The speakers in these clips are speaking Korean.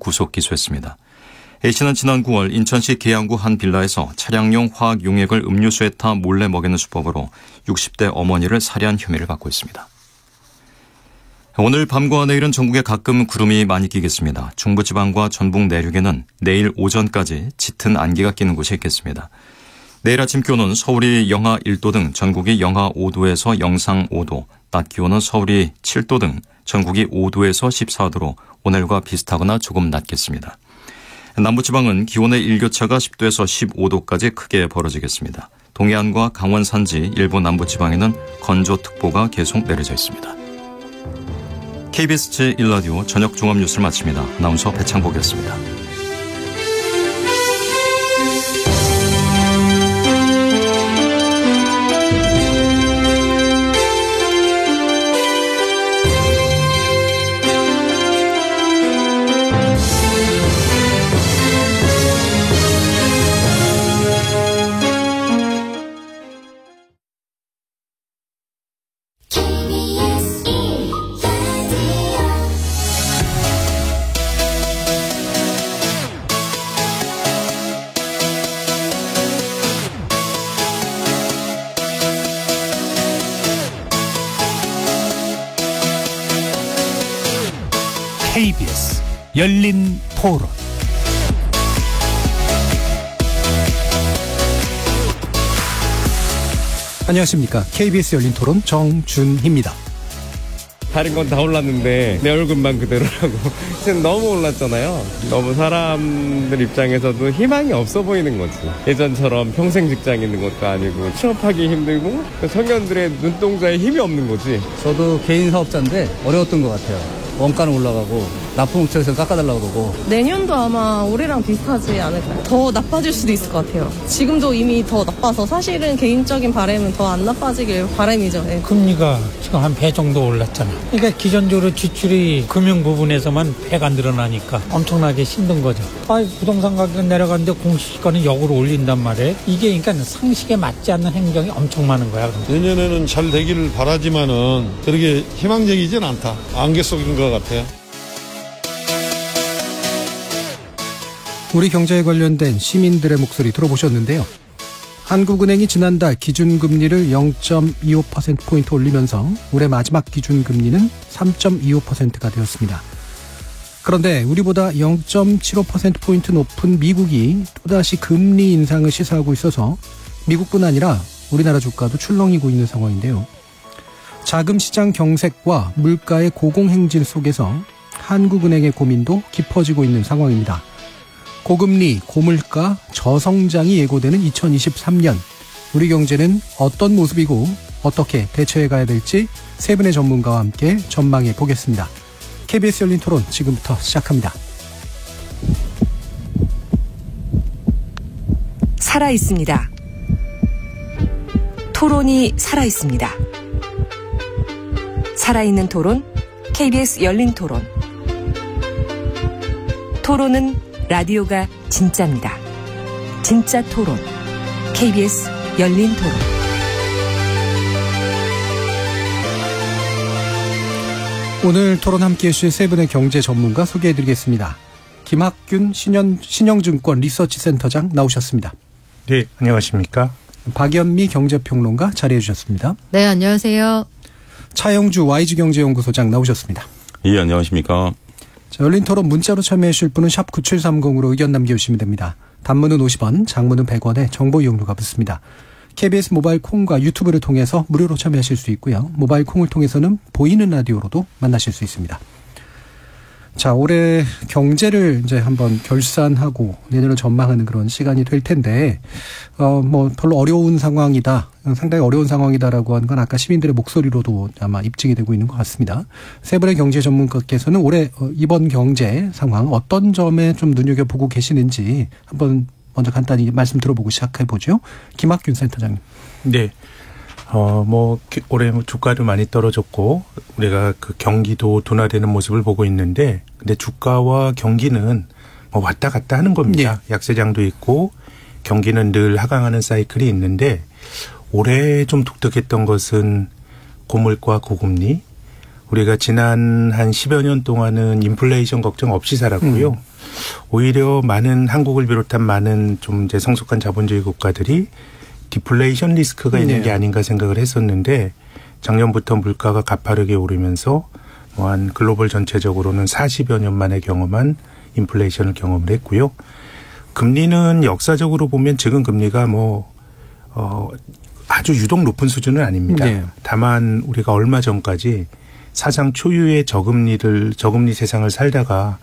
구속 기소했습니다. A씨는 지난 9월 인천시 계양구 한 빌라에서 차량용 화학 용액을 음료수에 타 몰래 먹이는 수법으로 60대 어머니를 살해한 혐의를 받고 있습니다. 오늘 밤과 내일은 전국에 가끔 구름이 많이 끼겠습니다. 중부지방과 전북 내륙에는 내일 오전까지 짙은 안개가 끼는 곳이 있겠습니다. 내일 아침 기온은 서울이 영하 1도 등 전국이 영하 5도에서 영상 5도, 낮 기온은 서울이 7도 등 전국이 5도에서 14도로 오늘과 비슷하거나 조금 낮겠습니다. 남부지방은 기온의 일교차가 10도에서 15도까지 크게 벌어지겠습니다. 동해안과 강원 산지 일부 남부지방에는 건조특보가 계속 내려져 있습니다. KBS 제1라디오 저녁 종합뉴스를 마칩니다. 아나운서 배창복이었습니다. KBS 열린 토론. 안녕하십니까. KBS 열린 토론 정준희입니다. 다른 건 다 올랐는데 내 얼굴만 그대로라고. 지금 너무 올랐잖아요. 너무 사람들 입장에서도 희망이 없어 보이는 거지. 예전처럼 평생 직장 있는 것도 아니고 취업하기 힘들고 청년들의 눈동자에 힘이 없는 거지. 저도 개인 사업자인데 어려웠던 것 같아요. 원가는 올라가고 납품업체에서 깎아달라고 그러고. 내년도 아마 올해랑 비슷하지 않을까요? 더 나빠질 수도 있을 것 같아요. 지금도 이미 더 나빠서 사실은 개인적인 바람은 더 안 나빠지길 바람이죠. 네. 금리가 지금 한 배 정도 올랐잖아. 그러니까 기존적으로 지출이 금융 부분에서만 배가 늘어나니까 엄청나게 힘든 거죠. 부동산 가격 내려가는데 공시지가는 역으로 올린단 말이에요. 이게 그러니까 상식에 맞지 않는 행정이 엄청 많은 거야. 내년에는 잘 되기를 바라지만은 그렇게 희망적이진 않다. 안개 속인 것 같아요. 우리 경제에 관련된 시민들의 목소리 들어보셨는데요. 한국은행이 지난달 기준금리를 0.25%포인트 올리면서 올해 마지막 기준금리는 3.25%가 되었습니다. 그런데 우리보다 0.75%포인트 높은 미국이 또다시 금리 인상을 시사하고 있어서 미국뿐 아니라 우리나라 주가도 출렁이고 있는 상황인데요. 자금시장 경색과 물가의 고공행진 속에서 한국은행의 고민도 깊어지고 있는 상황입니다. 고금리, 고물가, 저성장이 예고되는 2023년, 우리 경제는 어떤 모습이고 어떻게 대처해 가야 될지 세 분의 전문가와 함께 전망해 보겠습니다. KBS 열린 토론 지금부터 시작합니다. 살아있습니다. 토론이 살아있습니다. 살아있는 토론, KBS 열린 토론. 토론은 라디오가 진짜입니다. 진짜 토론, KBS 열린 토론. 오늘 토론 함께해 주실 세 분의 경제 전문가 소개해드리겠습니다. 김학균 신영증권 리서치센터장 나오셨습니다. 네, 안녕하십니까. 박연미 경제평론가 자리해 주셨습니다. 네, 안녕하세요. 차영주 YG경제연구소장 나오셨습니다. 예, 안녕하십니까. 자, 열린 토론 문자로 참여해 주실 분은 샵 9730으로 의견 남겨주시면 됩니다. 단문은 50원, 장문은 100원에 정보 이용료가 붙습니다. KBS 모바일 콩과 유튜브를 통해서 무료로 참여하실 수 있고요. 모바일 콩을 통해서는 보이는 라디오로도 만나실 수 있습니다. 자, 올해 경제를 이제 한번 결산하고 내년을 전망하는 그런 시간이 될 텐데, 별로 어려운 상황이다. 상당히 어려운 상황이다라고 하는 건 아까 시민들의 목소리로도 아마 입증이 되고 있는 것 같습니다. 세 분의 경제 전문가께서는 올해 이번 경제 상황 어떤 점에 좀 눈여겨보고 계시는지 한번 먼저 간단히 말씀 들어보고 시작해보죠. 김학균 센터장님. 네. 올해 주가도 많이 떨어졌고, 우리가 그 경기도 둔화되는 모습을 보고 있는데, 근데 주가와 경기는 왔다 갔다 하는 겁니다. 네. 약세장도 있고, 경기는 늘 하강하는 사이클이 있는데, 올해 좀 독특했던 것은 고물가, 고금리. 우리가 지난 한 10여 년 동안은 인플레이션 걱정 없이 살았고요. 오히려 많은 한국을 비롯한 많은 좀 이제 성숙한 자본주의 국가들이 디플레이션 리스크가 있는 게 아닌가 생각을 했었는데 작년부터 물가가 가파르게 오르면서 뭐 한 글로벌 전체적으로는 40여 년 만에 경험한 인플레이션을 경험을 했고요. 금리는 역사적으로 보면 지금 금리가 아주 유독 높은 수준은 아닙니다. 네. 다만 우리가 얼마 전까지 사상 초유의 저금리 세상을 살다가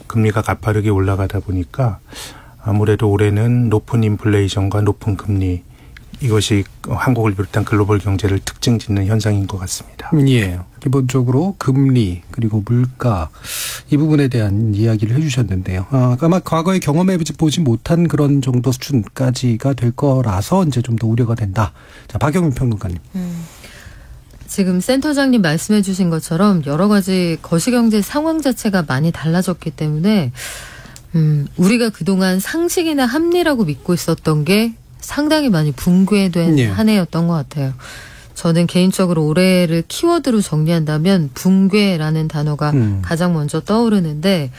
금리가 가파르게 올라가다 보니까 아무래도 올해는 높은 인플레이션과 높은 금리 이것이 한국을 비롯한 글로벌 경제를 특징 짓는 현상인 것 같습니다. 예. 기본적으로 금리 그리고 물가 이 부분에 대한 이야기를 해 주셨는데요. 아마 과거에 경험해 보지 못한 그런 정도 수준까지가 될 거라서 이제 좀 더 우려가 된다. 자, 박영민 평론가님. 지금 센터장님 말씀해 주신 것처럼 여러 가지 거시경제 상황 자체가 많이 달라졌기 때문에 우리가 그동안 상식이나 합리라고 믿고 있었던 게 상당히 많이 붕괴된 한 해였던 것 같아요. 저는 개인적으로 올해를 키워드로 정리한다면 붕괴라는 단어가 가장 먼저 떠오르는데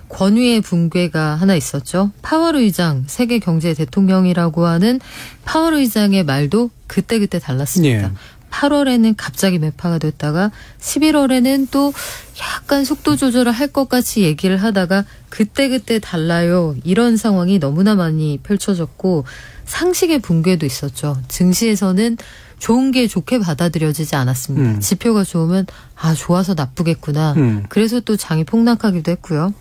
권위의 붕괴가 하나 있었죠. 파월 의장, 세계 경제 대통령이라고 하는 파월 의장의 말도 그때그때 달랐습니다. 8월에는 갑자기 매파가 됐다가 11월에는 또 약간 속도 조절을 할 것 같이 얘기를 하다가 그때그때 달라요. 이런 상황이 너무나 많이 펼쳐졌고 상식의 붕괴도 있었죠. 증시에서는 좋은 게 좋게 받아들여지지 않았습니다. 지표가 좋으면 좋아서 나쁘겠구나. 그래서 또 장이 폭락하기도 했고요.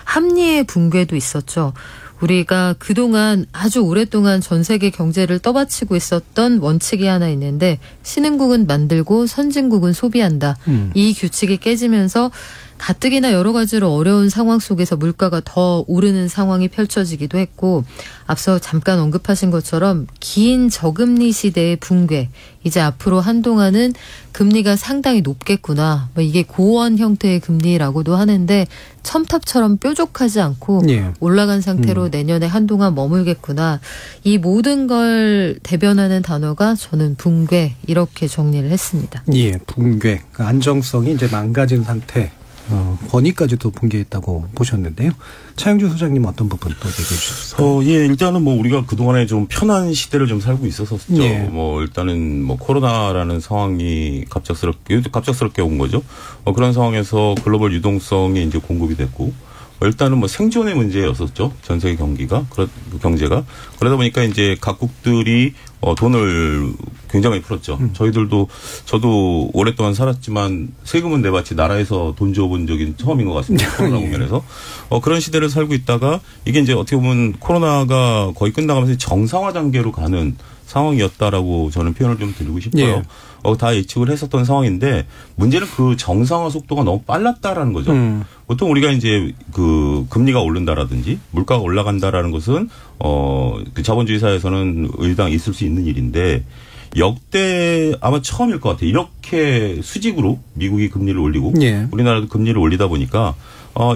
합리의 붕괴도 있었죠. 우리가 그동안 아주 오랫동안 전 세계 경제를 떠받치고 있었던 원칙이 하나 있는데 신흥국은 만들고 선진국은 소비한다. 이 규칙이 깨지면서 가뜩이나 여러 가지로 어려운 상황 속에서 물가가 더 오르는 상황이 펼쳐지기도 했고 앞서 잠깐 언급하신 것처럼 긴 저금리 시대의 붕괴. 이제 앞으로 한동안은 금리가 상당히 높겠구나. 이게 고원 형태의 금리라고도 하는데 첨탑처럼 뾰족하지 않고 올라간 상태로 내년에 한동안 머물겠구나. 이 모든 걸 대변하는 단어가 저는 붕괴 이렇게 정리를 했습니다. 예, 붕괴. 그 안정성이 이제 망가진 상태. 권위까지도 붕괴했다고 보셨는데요. 차영주 소장님 어떤 부분 또 얘기해 주셨어요? 일단은 우리가 그동안에 좀 편한 시대를 좀 살고 있었었죠. 일단은 코로나라는 상황이 갑작스럽게 온 거죠. 그런 상황에서 글로벌 유동성이 이제 공급이 됐고, 일단은 생존의 문제였었죠. 전 세계 경제가. 그러다 보니까 이제 각국들이 돈을 굉장히 풀었죠. 저도 오랫동안 살았지만 세금은 내봤지 나라에서 돈 줘본 적이 처음인 것 같습니다. 코로나 국면에서. 그런 시대를 살고 있다가 이게 이제 어떻게 보면 코로나가 거의 끝나가면서 정상화 단계로 가는 상황이었다라고 저는 표현을 좀 드리고 싶어요. 다 예측을 했었던 상황인데 문제는 그 정상화 속도가 너무 빨랐다라는 거죠. 보통 우리가 이제 그 금리가 오른다라든지 물가가 올라간다라는 것은 그 자본주의 사회에서는 의당 있을 수 있는 일인데 역대 아마 처음일 것 같아요. 이렇게 수직으로 미국이 금리를 올리고 우리나라도 금리를 올리다 보니까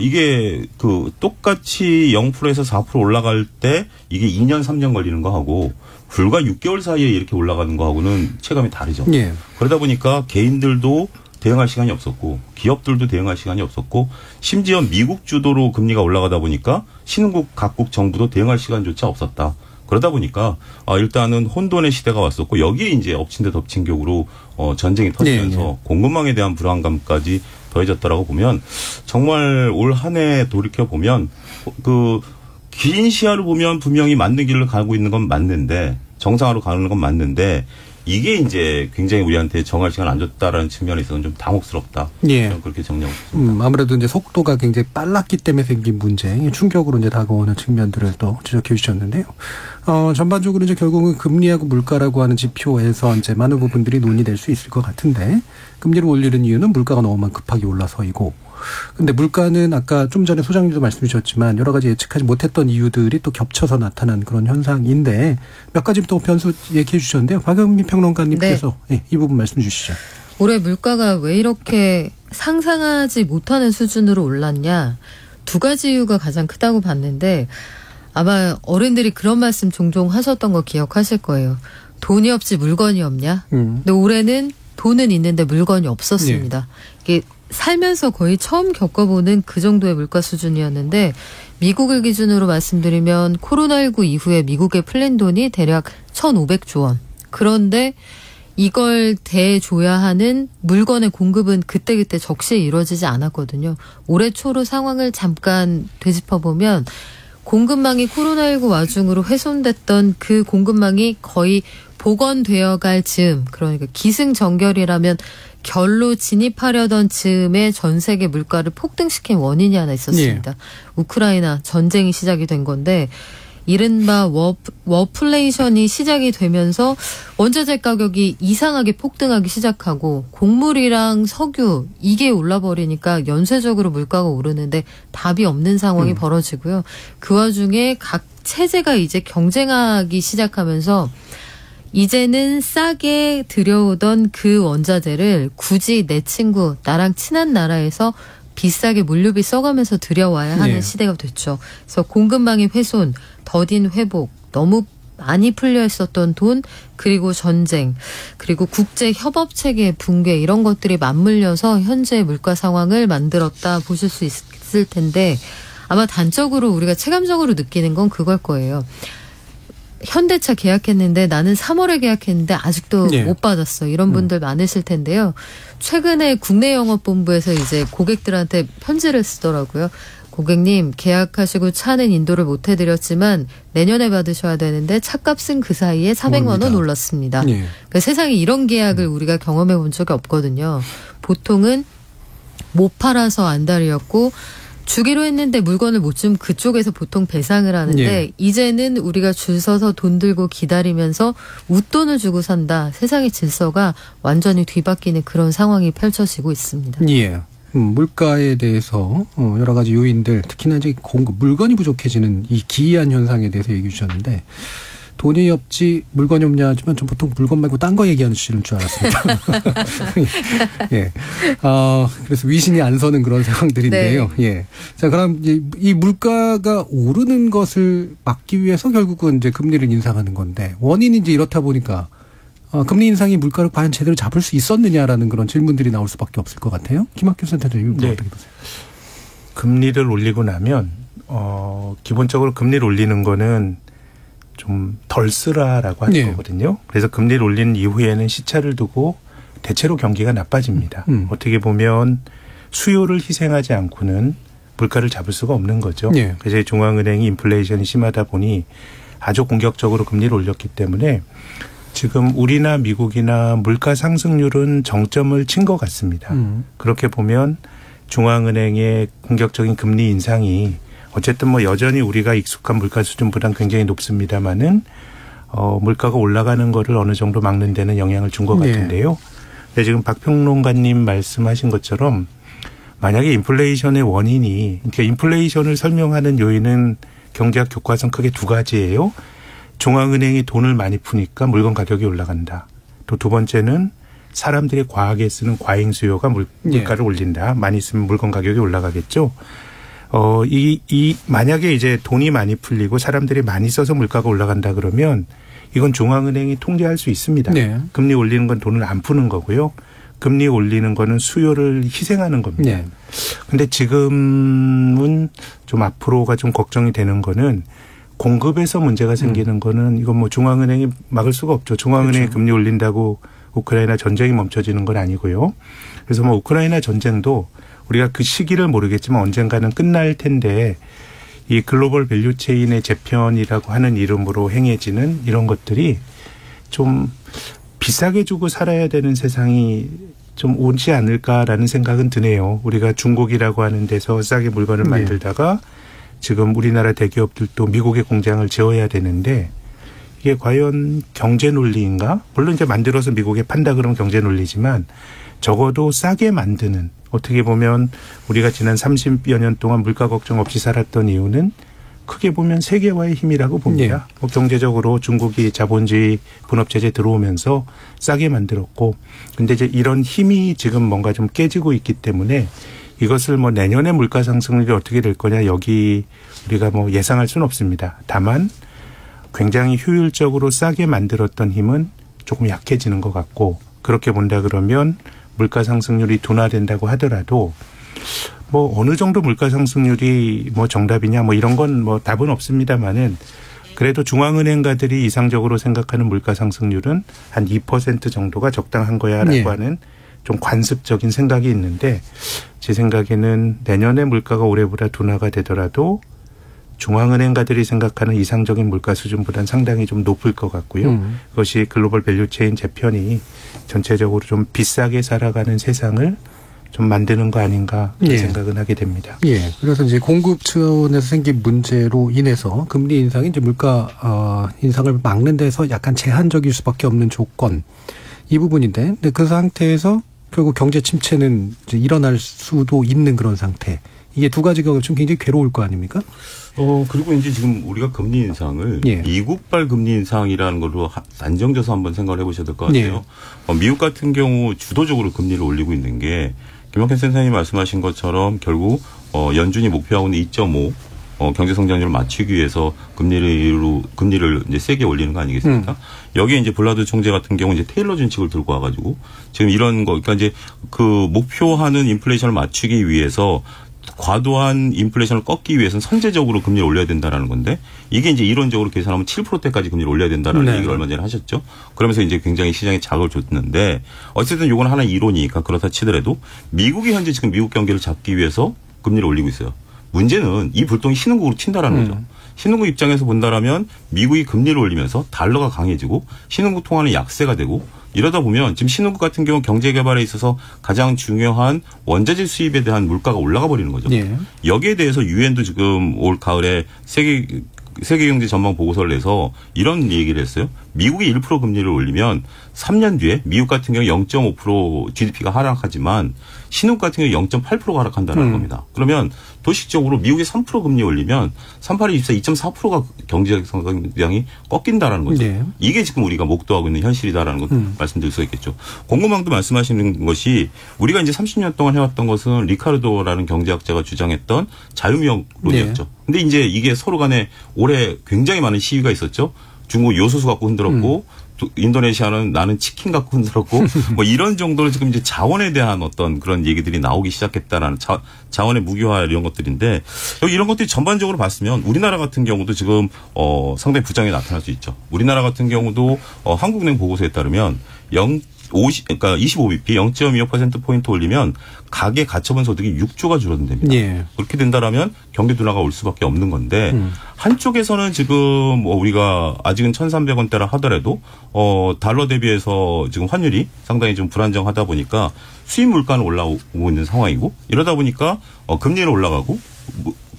이게 그 똑같이 0%에서 4% 올라갈 때 이게 2년 3년 걸리는 거 하고 불과 6개월 사이에 이렇게 올라가는 거하고는 체감이 다르죠. 그러다 보니까 개인들도 대응할 시간이 없었고 기업들도 대응할 시간이 없었고 심지어 미국 주도로 금리가 올라가다 보니까 신흥국 각국 정부도 대응할 시간조차 없었다. 그러다 보니까 일단은 혼돈의 시대가 왔었고 여기에 이제 엎친 데 덮친 격으로 전쟁이 터지면서 공급망에 대한 불안감까지 더해졌다라고 보면 정말 올 한 해 돌이켜 보면 그 긴 시야를 보면 분명히 맞는 길을 가고 있는 건 맞는데 정상화로 가는 건 맞는데 이게 이제 굉장히 우리한테 정할 시간 안 줬다라는 측면에 있어서는 좀 당혹스럽다. 저는 그렇게 정리하고 있습니다. 아무래도 이제 속도가 굉장히 빨랐기 때문에 생긴 문제, 충격으로 이제 다가오는 측면들을 또 지적해 주셨는데요. 전반적으로 이제 결국은 금리하고 물가라고 하는 지표에서 이제 많은 부분들이 논의될 수 있을 것 같은데 금리를 올리는 이유는 물가가 너무 급하게 올라서이고 근데 물가는 아까 좀 전에 소장님도 말씀 주셨지만 여러 가지 예측하지 못했던 이유들이 또 겹쳐서 나타난 그런 현상인데 몇 가지 또 변수 얘기해 주셨는데요. 박영민 평론가님께서 이 부분 말씀 주시죠. 올해 물가가 왜 이렇게 상상하지 못하는 수준으로 올랐냐. 두 가지 이유가 가장 크다고 봤는데 아마 어른들이 그런 말씀 종종 하셨던 거 기억하실 거예요. 돈이 없지 물건이 없냐. 근데 올해는 돈은 있는데 물건이 없었습니다. 이게 살면서 거의 처음 겪어보는 그 정도의 물가 수준이었는데 미국을 기준으로 말씀드리면 코로나19 이후에 미국에 풀린 돈이 대략 1,500조 원. 그런데 이걸 대줘야 하는 물건의 공급은 그때그때 적시에 이루어지지 않았거든요. 올해 초로 상황을 잠깐 되짚어보면 공급망이 코로나19 와중으로 훼손됐던 그 공급망이 거의 복원되어 갈 즈음, 그러니까 기승전결이라면 결로 진입하려던 즈음에 전 세계 물가를 폭등시킨 원인이 하나 있었습니다. 예. 우크라이나 전쟁이 시작이 된 건데 이른바 워플레이션이 시작이 되면서 원자재 가격이 이상하게 폭등하기 시작하고 곡물이랑 석유 이게 올라버리니까 연쇄적으로 물가가 오르는데 답이 없는 상황이 벌어지고요. 그 와중에 각 체제가 이제 경쟁하기 시작하면서 이제는 싸게 들여오던 그 원자재를 굳이 내 친구, 나랑 친한 나라에서 비싸게 물류비 써가면서 들여와야 하는 시대가 됐죠. 그래서 공급망의 훼손, 더딘 회복, 너무 많이 풀려 있었던 돈, 그리고 전쟁, 그리고 국제 협업 체계의 붕괴 이런 것들이 맞물려서 현재의 물가 상황을 만들었다 보실 수 있을 텐데 아마 단적으로 우리가 체감적으로 느끼는 건 그걸 거예요. 현대차 계약했는데 나는 3월에 계약했는데 아직도 못 받았어. 이런 분들 많으실 텐데요. 최근에 국내 영업본부에서 이제 고객들한테 편지를 쓰더라고요. 고객님 계약하시고 차는 인도를 못 해드렸지만 내년에 받으셔야 되는데 차값은 그 사이에 400만 원 올랐습니다. 그러니까 세상에 이런 계약을 우리가 경험해 본 적이 없거든요. 보통은 못 팔아서 안달이었고 주기로 했는데 물건을 못 주면 그쪽에서 보통 배상을 하는데 이제는 우리가 줄 서서 돈 들고 기다리면서 웃돈을 주고 산다. 세상의 질서가 완전히 뒤바뀌는 그런 상황이 펼쳐지고 있습니다. 예. 물가에 대해서 여러 가지 요인들, 특히나 이제 공급, 물건이 부족해지는 이 기이한 현상에 대해서 얘기해 주셨는데 돈이 없지 물건이 없냐 하지만 좀 보통 물건 말고 딴 거 얘기하는 줄 알았습니다. 예. 그래서 위신이 안 서는 그런 상황들인데요. 네. 예. 자, 그럼 이 물가가 오르는 것을 막기 위해서 결국은 이제 금리를 인상하는 건데 원인이 이제 이렇다 보니까 금리 인상이 물가를 과연 제대로 잡을 수 있었느냐라는 그런 질문들이 나올 수밖에 없을 것 같아요. 김학규 센터장님 어떻게 보세요? 금리를 올리고 나면 기본적으로 금리를 올리는 거는 좀 덜 쓰라라고 하는 거거든요. 그래서 금리를 올린 이후에는 시차를 두고 대체로 경기가 나빠집니다. 어떻게 보면 수요를 희생하지 않고는 물가를 잡을 수가 없는 거죠. 그래서 중앙은행이 인플레이션이 심하다 보니 아주 공격적으로 금리를 올렸기 때문에 지금 우리나 미국이나 물가 상승률은 정점을 친 것 같습니다. 그렇게 보면 중앙은행의 공격적인 금리 인상이 어쨌든 뭐 여전히 우리가 익숙한 물가 수준보다는 굉장히 높습니다만은 물가가 올라가는 거를 어느 정도 막는 데는 영향을 준 것 같은데요. 근데 지금 박 평론가님 말씀하신 것처럼 만약에 인플레이션의 원인이 그러니까 인플레이션을 설명하는 요인은 경제학 교과서 크게 두 가지예요. 중앙은행이 돈을 많이 푸니까 물건 가격이 올라간다. 또 두 번째는 사람들이 과하게 쓰는 과잉 수요가 물가를 올린다. 많이 쓰면 물건 가격이 올라가겠죠. 만약에 이제 돈이 많이 풀리고 사람들이 많이 써서 물가가 올라간다 그러면 이건 중앙은행이 통제할 수 있습니다. 금리 올리는 건 돈을 안 푸는 거고요. 금리 올리는 거는 수요를 희생하는 겁니다. 근데 지금은 좀 앞으로가 좀 걱정이 되는 거는 공급에서 문제가 생기는 거는 이건 뭐 중앙은행이 막을 수가 없죠. 중앙은행이 금리 올린다고 우크라이나 전쟁이 멈춰지는 건 아니고요. 그래서 뭐 우크라이나 전쟁도 우리가 그 시기를 모르겠지만 언젠가는 끝날 텐데 이 글로벌 밸류체인의 재편이라고 하는 이름으로 행해지는 이런 것들이 좀 비싸게 주고 살아야 되는 세상이 좀 오지 않을까라는 생각은 드네요. 우리가 중국이라고 하는 데서 싸게 물건을 만들다가 지금 우리나라 대기업들도 미국의 공장을 지어야 되는데 이게 과연 경제 논리인가? 물론 이제 만들어서 미국에 판다 그러면 경제 논리지만 적어도 싸게 만드는 어떻게 보면 우리가 지난 30여 년 동안 물가 걱정 없이 살았던 이유는 크게 보면 세계화의 힘이라고 봅니다. 뭐 경제적으로 중국이 자본주의 분업체제 들어오면서 싸게 만들었고 근데 이제 이런 힘이 지금 뭔가 좀 깨지고 있기 때문에 이것을 뭐 내년에 물가 상승률이 어떻게 될 거냐 여기 우리가 뭐 예상할 수는 없습니다. 다만 굉장히 효율적으로 싸게 만들었던 힘은 조금 약해지는 것 같고 그렇게 본다 그러면 물가 상승률이 둔화된다고 하더라도 뭐 어느 정도 물가 상승률이 뭐 정답이냐 뭐 이런 건 뭐 답은 없습니다만은 그래도 중앙은행가들이 이상적으로 생각하는 물가 상승률은 한 2% 정도가 적당한 거야라고 예. 하는 좀 관습적인 생각이 있는데 제 생각에는 내년에 물가가 올해보다 둔화가 되더라도 중앙은행가들이 생각하는 이상적인 물가 수준보다는 상당히 좀 높을 것 같고요. 그것이 글로벌 밸류체인 재편이 전체적으로 좀 비싸게 살아가는 세상을 좀 만드는 거 아닌가 그런 예. 생각은 하게 됩니다. 예. 그래서 이제 공급 차원에서 생긴 문제로 인해서 금리 인상이 이제 물가 인상을 막는 데서 약간 제한적일 수밖에 없는 조건 이 부분인데, 근데 그 상태에서 결국 경제 침체는 이제 일어날 수도 있는 그런 상태. 이게 두 가지가 좀 굉장히 괴로울 거 아닙니까? 그리고 이제 지금 우리가 금리 인상을 예. 미국발 금리 인상이라는 걸로 안정져서 한번 생각을 해보셔야 될 것 같아요. 예. 미국 같은 경우 주도적으로 금리를 올리고 있는 게 김학현 센터장님 말씀하신 것처럼 결국 연준이 목표하고 있는 2.5 경제 성장률을 맞추기 위해서 금리를 이제 세게 올리는 거 아니겠습니까? 여기에 이제 블라드 총재 같은 경우 이제 테일러 준칙을 들고 와가지고 지금 이런 거, 그러니까 이제 그 목표하는 인플레이션을 맞추기 위해서 과도한 인플레이션을 꺾기 위해서는 선제적으로 금리를 올려야 된다라는 건데 이게 이제 이론적으로 계산하면 7%대까지 금리를 올려야 된다라는 네. 얘기를 얼마 전에 하셨죠. 그러면서 이제 굉장히 시장에 자극을 줬는데 어쨌든 이건 하나의 이론이니까 그렇다 치더라도 미국이 현재 지금 미국 경기를 잡기 위해서 금리를 올리고 있어요. 문제는 이 불똥이 신흥국으로 튄다라는 거죠. 신흥국 입장에서 본다라면 미국이 금리를 올리면서 달러가 강해지고 신흥국 통화는 약세가 되고 이러다 보면 지금 신흥국 같은 경우 경제 개발에 있어서 가장 중요한 원자재 수입에 대한 물가가 올라가 버리는 거죠. 예. 여기에 대해서 유엔도 지금 올 가을에 세계 경제 전망 보고서를 내서 이런 얘기를 했어요. 미국이 1% 금리를 올리면 3년 뒤에 미국 같은 경우 0.5% GDP가 하락하지만 신흥국 같은 경우 0.8%가 하락한다는 겁니다. 그러면 도식적으로 미국이 3% 금리 올리면 38이 2.4%가 경제 성장량이 꺾인다라는 거죠. 네. 이게 지금 우리가 목도하고 있는 현실이다라는 것 말씀드릴 수가 있겠죠. 공급망도 말씀하시는 것이 우리가 이제 30년 동안 해왔던 것은 리카르도라는 경제학자가 주장했던 자유무역론이었죠. 네. 근데 이제 이게 서로 간에 올해 굉장히 많은 시위가 있었죠. 중국 요소수 갖고 흔들었고 인도네시아는 나는 치킨 갖고 흔들었고 뭐 이런 정도로 지금 이제 자원에 대한 어떤 그런 얘기들이 나오기 시작했다라는 자원의 무기화 이런 것들인데 여기 이런 것들이 전반적으로 봤으면 우리나라 같은 경우도 지금 상당히 부장이 나타날 수 있죠. 우리나라 같은 경우도 한국은행 보고서에 따르면 그러니까 25bp 0.25%포인트 올리면 가계 가처분 소득이 6조가 줄어든답니다. 예. 그렇게 된다라면 경기 둔화가 올 수밖에 없는 건데 한쪽에서는 지금 뭐 우리가 아직은 1,300원대라 하더라도 달러 대비해서 지금 환율이 상당히 좀 불안정하다 보니까 수입 물가는 올라오고 있는 상황이고 이러다 보니까 금리는 올라가고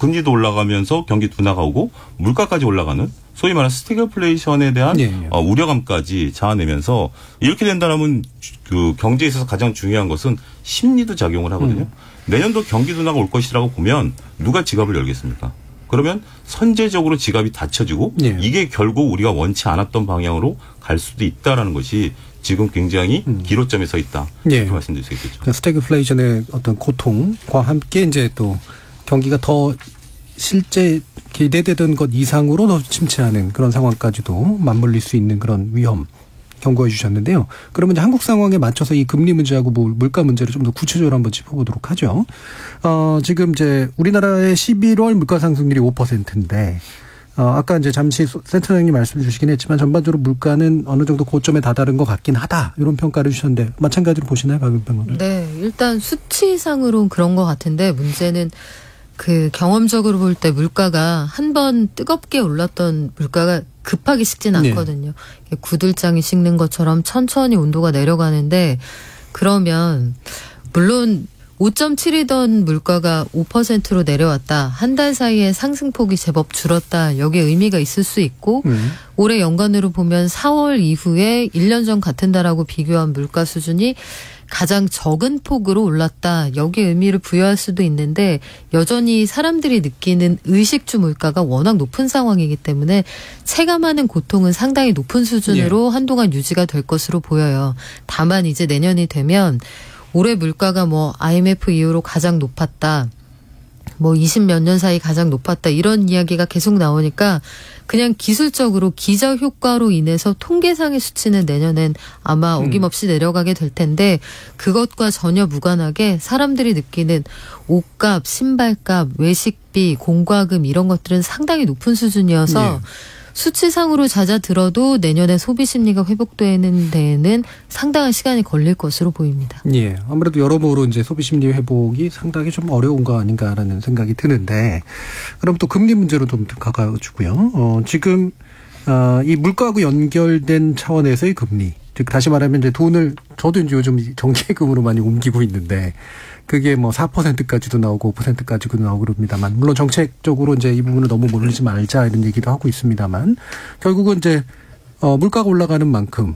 금리도 올라가면서 경기 둔화가 오고 물가까지 올라가는 소위 말하는 스태그플레이션에 대한 우려감까지 자아내면서 이렇게 된다면 그 경제에 있어서 가장 중요한 것은 심리도 작용을 하거든요. 내년도 경기 둔화가 올 것이라고 보면 누가 지갑을 열겠습니까? 그러면 선제적으로 지갑이 닫혀지고 이게 결국 우리가 원치 않았던 방향으로 갈 수도 있다라는 것이 지금 굉장히 기로점에 서 있다. 이렇게 말씀드릴 수 있겠죠. 스태그플레이션의 어떤 고통과 함께 이제 또 경기가 더 실제 기대되던 것 이상으로 더 침체하는 그런 상황까지도 맞물릴 수 있는 그런 위험 경고해 주셨는데요. 그러면 이제 한국 상황에 맞춰서 이 금리 문제하고 물가 문제를 좀 더 구체적으로 한번 짚어보도록 하죠. 지금 이제 우리나라의 11월 물가 상승률이 5%인데 아까 이제 잠시 센터장님 말씀 주시긴 했지만 전반적으로 물가는 어느 정도 고점에 다다른 것 같긴 하다. 이런 평가를 주셨는데 마찬가지로 보시나요, 박윤평? 네, 일단 수치상으로는 그런 것 같은데 문제는 그 경험적으로 볼 때 물가가 한 번 뜨겁게 올랐던 물가가 급하게 식진 않거든요. 네. 구들장이 식는 것처럼 천천히 온도가 내려가는데 그러면 물론 5.7이던 물가가 5%로 내려왔다. 한 달 사이에 상승폭이 제법 줄었다. 여기에 의미가 있을 수 있고 올해 연간으로 보면 4월 이후에 1년 전 같은 달하고 비교한 물가 수준이 가장 적은 폭으로 올랐다. 여기에 의미를 부여할 수도 있는데 여전히 사람들이 느끼는 의식주 물가가 워낙 높은 상황이기 때문에 체감하는 고통은 상당히 높은 수준으로 한동안 유지가 될 것으로 보여요. 다만 이제 내년이 되면 올해 물가가 뭐 IMF 이후로 가장 높았다. 뭐 20몇 년 사이 가장 높았다 이런 이야기가 계속 나오니까 그냥 기술적으로 기저 효과로 인해서 통계상의 수치는 내년엔 아마 어김없이 내려가게 될 텐데 그것과 전혀 무관하게 사람들이 느끼는 옷값, 신발값, 외식비, 공과금 이런 것들은 상당히 높은 수준이어서 수치상으로 잦아들어도 내년에 소비 심리가 회복되는 데에는 상당한 시간이 걸릴 것으로 보입니다. 예, 아무래도 여러모로 이제 소비 심리 회복이 상당히 좀 어려운 거 아닌가라는 생각이 드는데, 그럼 또 금리 문제로 좀 가가지고요. 지금 이 물가하고 연결된 차원에서의 금리, 즉 다시 말하면 이제 돈을 저도 이제 요즘 정기예금으로 많이 옮기고 있는데. 그게 뭐 4%까지도 나오고 5%까지도 나오고 그럽니다만, 물론 정책적으로 이제 이 부분을 너무 몰리지 말자 이런 얘기도 하고 있습니다만, 결국은 이제 물가가 올라가는 만큼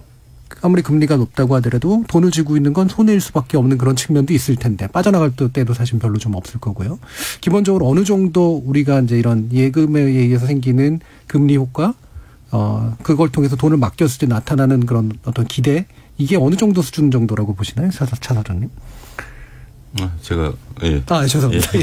아무리 금리가 높다고 하더라도 돈을 쥐고 있는 건 손해일 수밖에 없는 그런 측면도 있을 텐데, 빠져나갈 때도 사실 별로 좀 없을 거고요. 기본적으로 어느 정도 우리가 이제 이런 예금에 의해서 생기는 금리 효과, 그걸 통해서 돈을 맡겼을 때 나타나는 그런 어떤 기대, 이게 어느 정도 수준 정도라고 보시나요, 차 사장님? 제가 예. 죄송합니다. 예.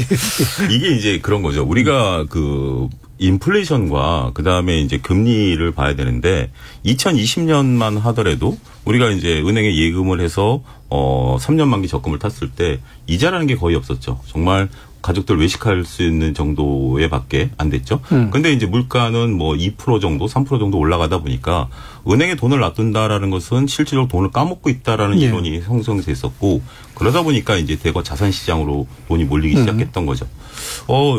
이게 이제 그런 거죠. 우리가 그 인플레이션과 그다음에 이제 금리를 봐야 되는데 2020년만 하더라도 우리가 이제 은행에 예금을 해서 3년 만기 적금을 탔을 때 이자라는 게 거의 없었죠. 정말 가족들 외식할 수 있는 정도에 밖에 안 됐죠. 근데 이제 물가는 뭐 2% 정도, 3% 정도 올라가다 보니까 은행에 돈을 놔둔다라는 것은 실질적으로 돈을 까먹고 있다라는 이론이 형성돼 있었고, 그러다 보니까 이제 대거 자산 시장으로 돈이 몰리기 시작했던 거죠.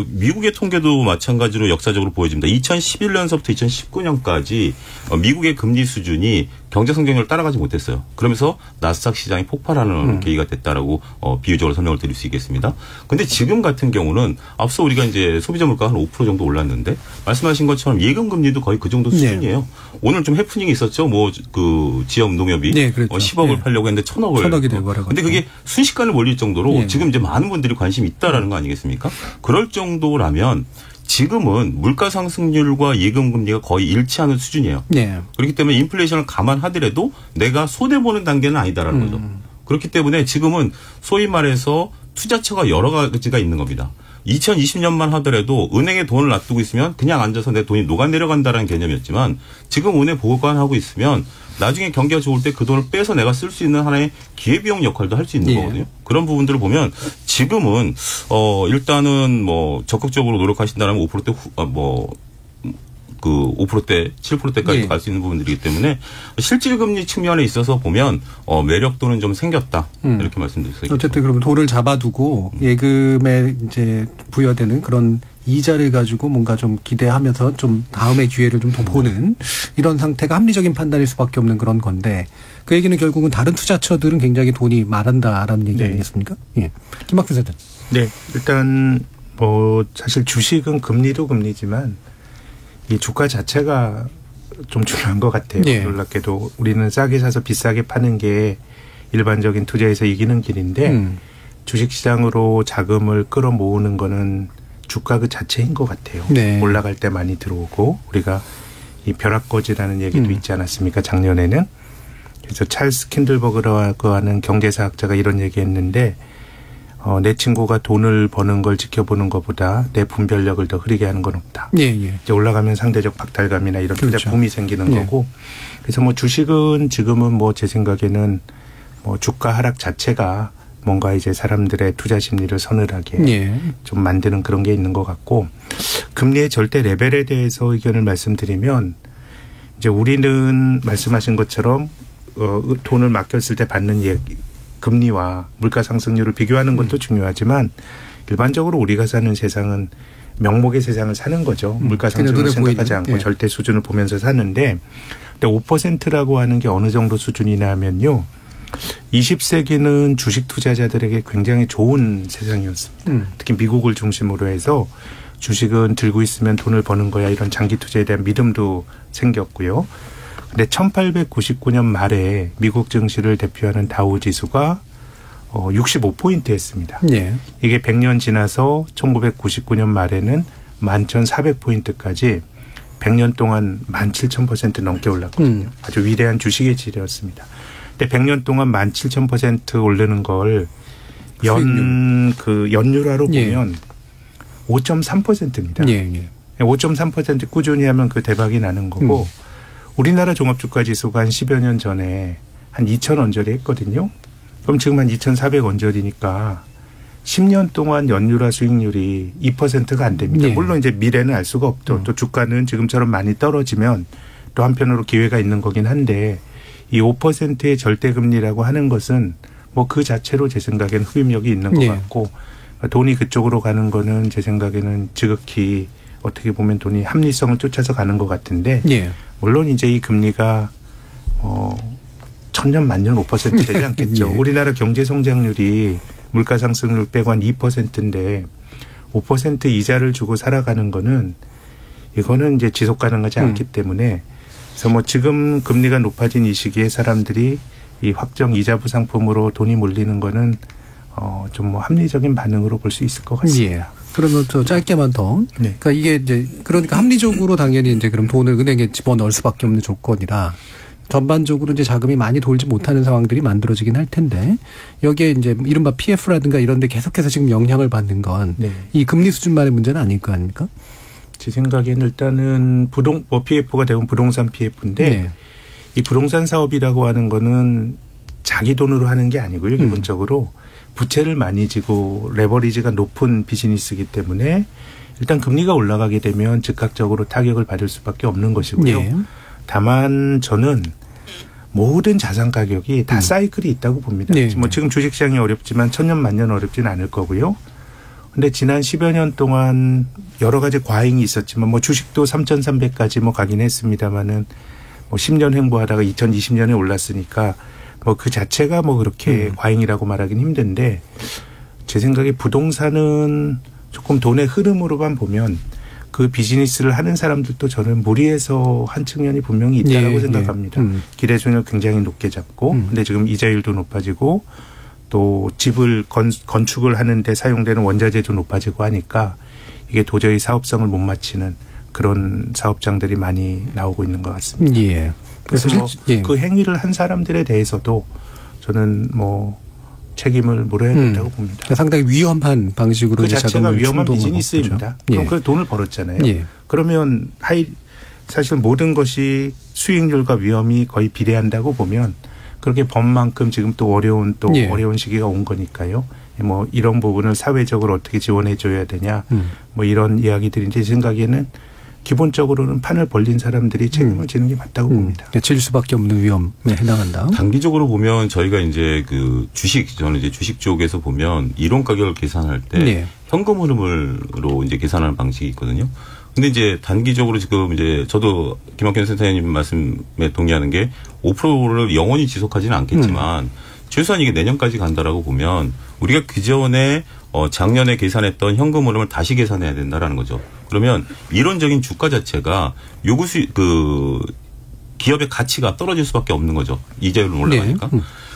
미국의 통계도 마찬가지로 역사적으로 보여집니다. 2011년서부터 2019년까지 미국의 금리 수준이 경제 성장률을 따라가지 못했어요. 그러면서 나스닥 시장이 폭발하는 계기가 됐다라고 비유적으로 설명을 드릴 수 있겠습니다. 근데 지금 같은 경우는 앞서 우리가 이제 소비자 물가가 한 5% 정도 올랐는데 말씀하신 것처럼 예금 금리도 거의 그 정도 수준이에요. 오늘 좀 해프닝이 있었죠. 뭐 그 지역 농협이 10억을 팔려고 했는데 1,000억이 되고. 근데 그게 순식간에 몰릴 정도로 지금 이제 많은 분들이 관심이 있다라는 거 아니겠습니까? 그럴 정도라면 지금은 물가 상승률과 예금 금리가 거의 일치하는 수준이에요. 그렇기 때문에 인플레이션을 감안하더라도 내가 손해 보는 단계는 아니다라는 거죠. 그렇기 때문에 지금은 소위 말해서 투자처가 여러 가지가 있는 겁니다. 2020년만 하더라도 은행에 돈을 놔두고 있으면 그냥 앉아서 내 돈이 녹아내려간다는 개념이었지만 지금 은행 보관하고 있으면 나중에 경기가 좋을 때 그 돈을 빼서 내가 쓸 수 있는 하나의 기회비용 역할도 할 수 있는 거거든요. 그런 부분들을 보면 지금은 일단은 뭐 적극적으로 노력하신다면 5%대 그 5%대, 7%대까지 갈 수 있는 부분들이기 때문에 실질 금리 측면에 있어서 보면 매력도는 좀 생겼다. 이렇게 말씀드릴 수 있습니다. 어쨌든 그러면 돈을 잡아두고 예금에 이제 부여되는 그런 이자를 가지고 뭔가 좀 기대하면서 좀 다음의 기회를 좀 더 보는 이런 상태가 합리적인 판단일 수밖에 없는 그런 건데, 그 얘기는 결국은 다른 투자처들은 굉장히 돈이 마른다라는 얘기 아니겠습니까? 예. 김학규 세대. 네. 일단 뭐 사실 주식은 금리도 금리지만 이 주가 자체가 좀 중요한 것 같아요. 놀랍게도 우리는 싸게 사서 비싸게 파는 게 일반적인 투자에서 이기는 길인데 주식시장으로 자금을 끌어모으는 거는 주가 그 자체인 것 같아요. 올라갈 때 많이 들어오고, 우리가 이 벼락거지라는 얘기도 있지 않았습니까? 작년에는. 그래서 찰스 킨들버그라고 하는 경제사학자가 이런 얘기했는데, 내 친구가 돈을 버는 걸 지켜보는 것보다 내 분별력을 더 흐리게 하는 건 없다. 이제 올라가면 상대적 박탈감이나 이런 투자 붐이 생기는 거고. 그래서 뭐 주식은 지금은 뭐 제 생각에는 뭐 주가 하락 자체가 뭔가 이제 사람들의 투자 심리를 서늘하게 좀 만드는 그런 게 있는 것 같고, 금리의 절대 레벨에 대해서 의견을 말씀드리면, 이제 우리는 말씀하신 것처럼 돈을 맡겼을 때 받는 금리와 물가 상승률을 비교하는 것도 중요하지만, 일반적으로 우리가 사는 세상은 명목의 세상을 사는 거죠. 물가 상승을 생각하지 않고 절대 수준을 보면서 사는데, 근데 5%라고 하는 게 어느 정도 수준이냐면요, 20세기는 주식 투자자들에게 굉장히 좋은 세상이었습니다. 특히 미국을 중심으로 해서 주식은 들고 있으면 돈을 버는 거야, 이런 장기 투자에 대한 믿음도 생겼고요. 근데 1899년 말에 미국 증시를 대표하는 다우 지수가 65포인트였습니다. 이게 100년 지나서 1999년 말에는 11,400포인트까지 100년 동안 17,000% 넘게 올랐거든요. 아주 위대한 주식의 질이었습니다. 근데 100년 동안 17,000% 오르는 걸 연율화로 보면 5.3%입니다. 예. 5.3% 꾸준히 하면 그 대박이 나는 거고 우리나라 종합주가지수가 한 10여 년 전에 한 2,000원짜리 했거든요. 그럼 지금 한 2,400원짜리니까 10년 동안 연율화 수익률이 2%가 안 됩니다. 예. 물론 이제 미래는 알 수가 없죠. 또 주가는 지금처럼 많이 떨어지면 또 한편으로 기회가 있는 거긴 한데 이 5%의 절대금리라고 하는 것은 뭐 그 자체로 제 생각에는 흡입력이 있는 것 같고 돈이 그쪽으로 가는 거는 제 생각에는 지극히 어떻게 보면 돈이 합리성을 쫓아서 가는 것 같은데 물론 이제 이 금리가 천년 만년 5% 되지 않겠죠. 우리나라 경제 성장률이 물가 상승률 빼고 한 2%인데 5% 이자를 주고 살아가는 거는 이거는 이제 지속 가능하지 않기 때문에 그래서 뭐 지금 금리가 높아진 이 시기에 사람들이 이 확정 이자부 상품으로 돈이 몰리는 거는 좀 뭐 합리적인 반응으로 볼 수 있을 것 같습니다. 그러면 저 짧게만 더. 그러니까 이게 이제 그러니까 합리적으로 당연히 이제 그럼 돈을 은행에 집어넣을 수밖에 없는 조건이라 전반적으로 이제 자금이 많이 돌지 못하는 상황들이 만들어지긴 할 텐데 여기에 이제 이른바 PF라든가 이런 데 계속해서 지금 영향을 받는 건 이 금리 수준만의 문제는 아닐 거 아닙니까? 제 생각에는 일단은 PF가 되면 부동산 PF인데 이 부동산 사업이라고 하는 거는 자기 돈으로 하는 게 아니고요. 기본적으로 부채를 많이 지고 레버리지가 높은 비즈니스이기 때문에 일단 금리가 올라가게 되면 즉각적으로 타격을 받을 수밖에 없는 것이고요. 다만 저는 모든 자산 가격이 다 사이클이 있다고 봅니다. 뭐 지금 주식시장이 어렵지만 천년 만년 어렵지는 않을 거고요. 근데 지난 10여 년 동안 여러 가지 과잉이 있었지만 뭐 주식도 3,300까지 뭐 가긴 했습니다마는 뭐 10년 횡보하다가 2020년에 올랐으니까 뭐 그 자체가 뭐 그렇게 과잉이라고 말하기는 힘든데 제 생각에 부동산은 조금 돈의 흐름으로만 보면 그 비즈니스를 하는 사람들도 저는 무리해서 한 측면이 분명히 있다고 생각합니다. 기대수익을 굉장히 높게 잡고 근데 지금 이자율도 높아지고 또 집을 건축을 하는데 사용되는 원자재도 높아지고 하니까 이게 도저히 사업성을 못 맞추는 그런 사업장들이 많이 나오고 있는 것 같습니다. 그래서 뭐 그 행위를 한 사람들에 대해서도 저는 뭐 책임을 물어야 된다고 봅니다. 그러니까 상당히 위험한 방식으로 그 자체가 위험한 비즈니스입니다. 그럼 그 돈을 벌었잖아요. 그러면 사실 모든 것이 수익률과 위험이 거의 비례한다고 보면 그렇게 법만큼 지금 또 어려운 시기가 온 거니까요. 뭐 이런 부분을 사회적으로 어떻게 지원해 줘야 되냐 뭐 이런 이야기들인데 제 생각에는 기본적으로는 판을 벌린 사람들이 책임을 지는 게 맞다고 봅니다. 질 수밖에 없는 위험에 해당한다. 단기적으로 보면 저희가 이제 그 저는 이제 주식 쪽에서 보면 이론 가격을 계산할 때 현금 흐름으로 이제 계산하는 방식이 있거든요. 근데 이제 단기적으로 지금 이제 저도 김학현 센터장님 말씀에 동의하는 게 5%를 영원히 지속하지는 않겠지만 최소한 이게 내년까지 간다라고 보면 우리가 그전에 작년에 계산했던 현금 흐름을 다시 계산해야 된다라는 거죠. 그러면 이론적인 주가 자체가 기업의 가치가 떨어질 수밖에 없는 거죠. 이자율은 올라가니까.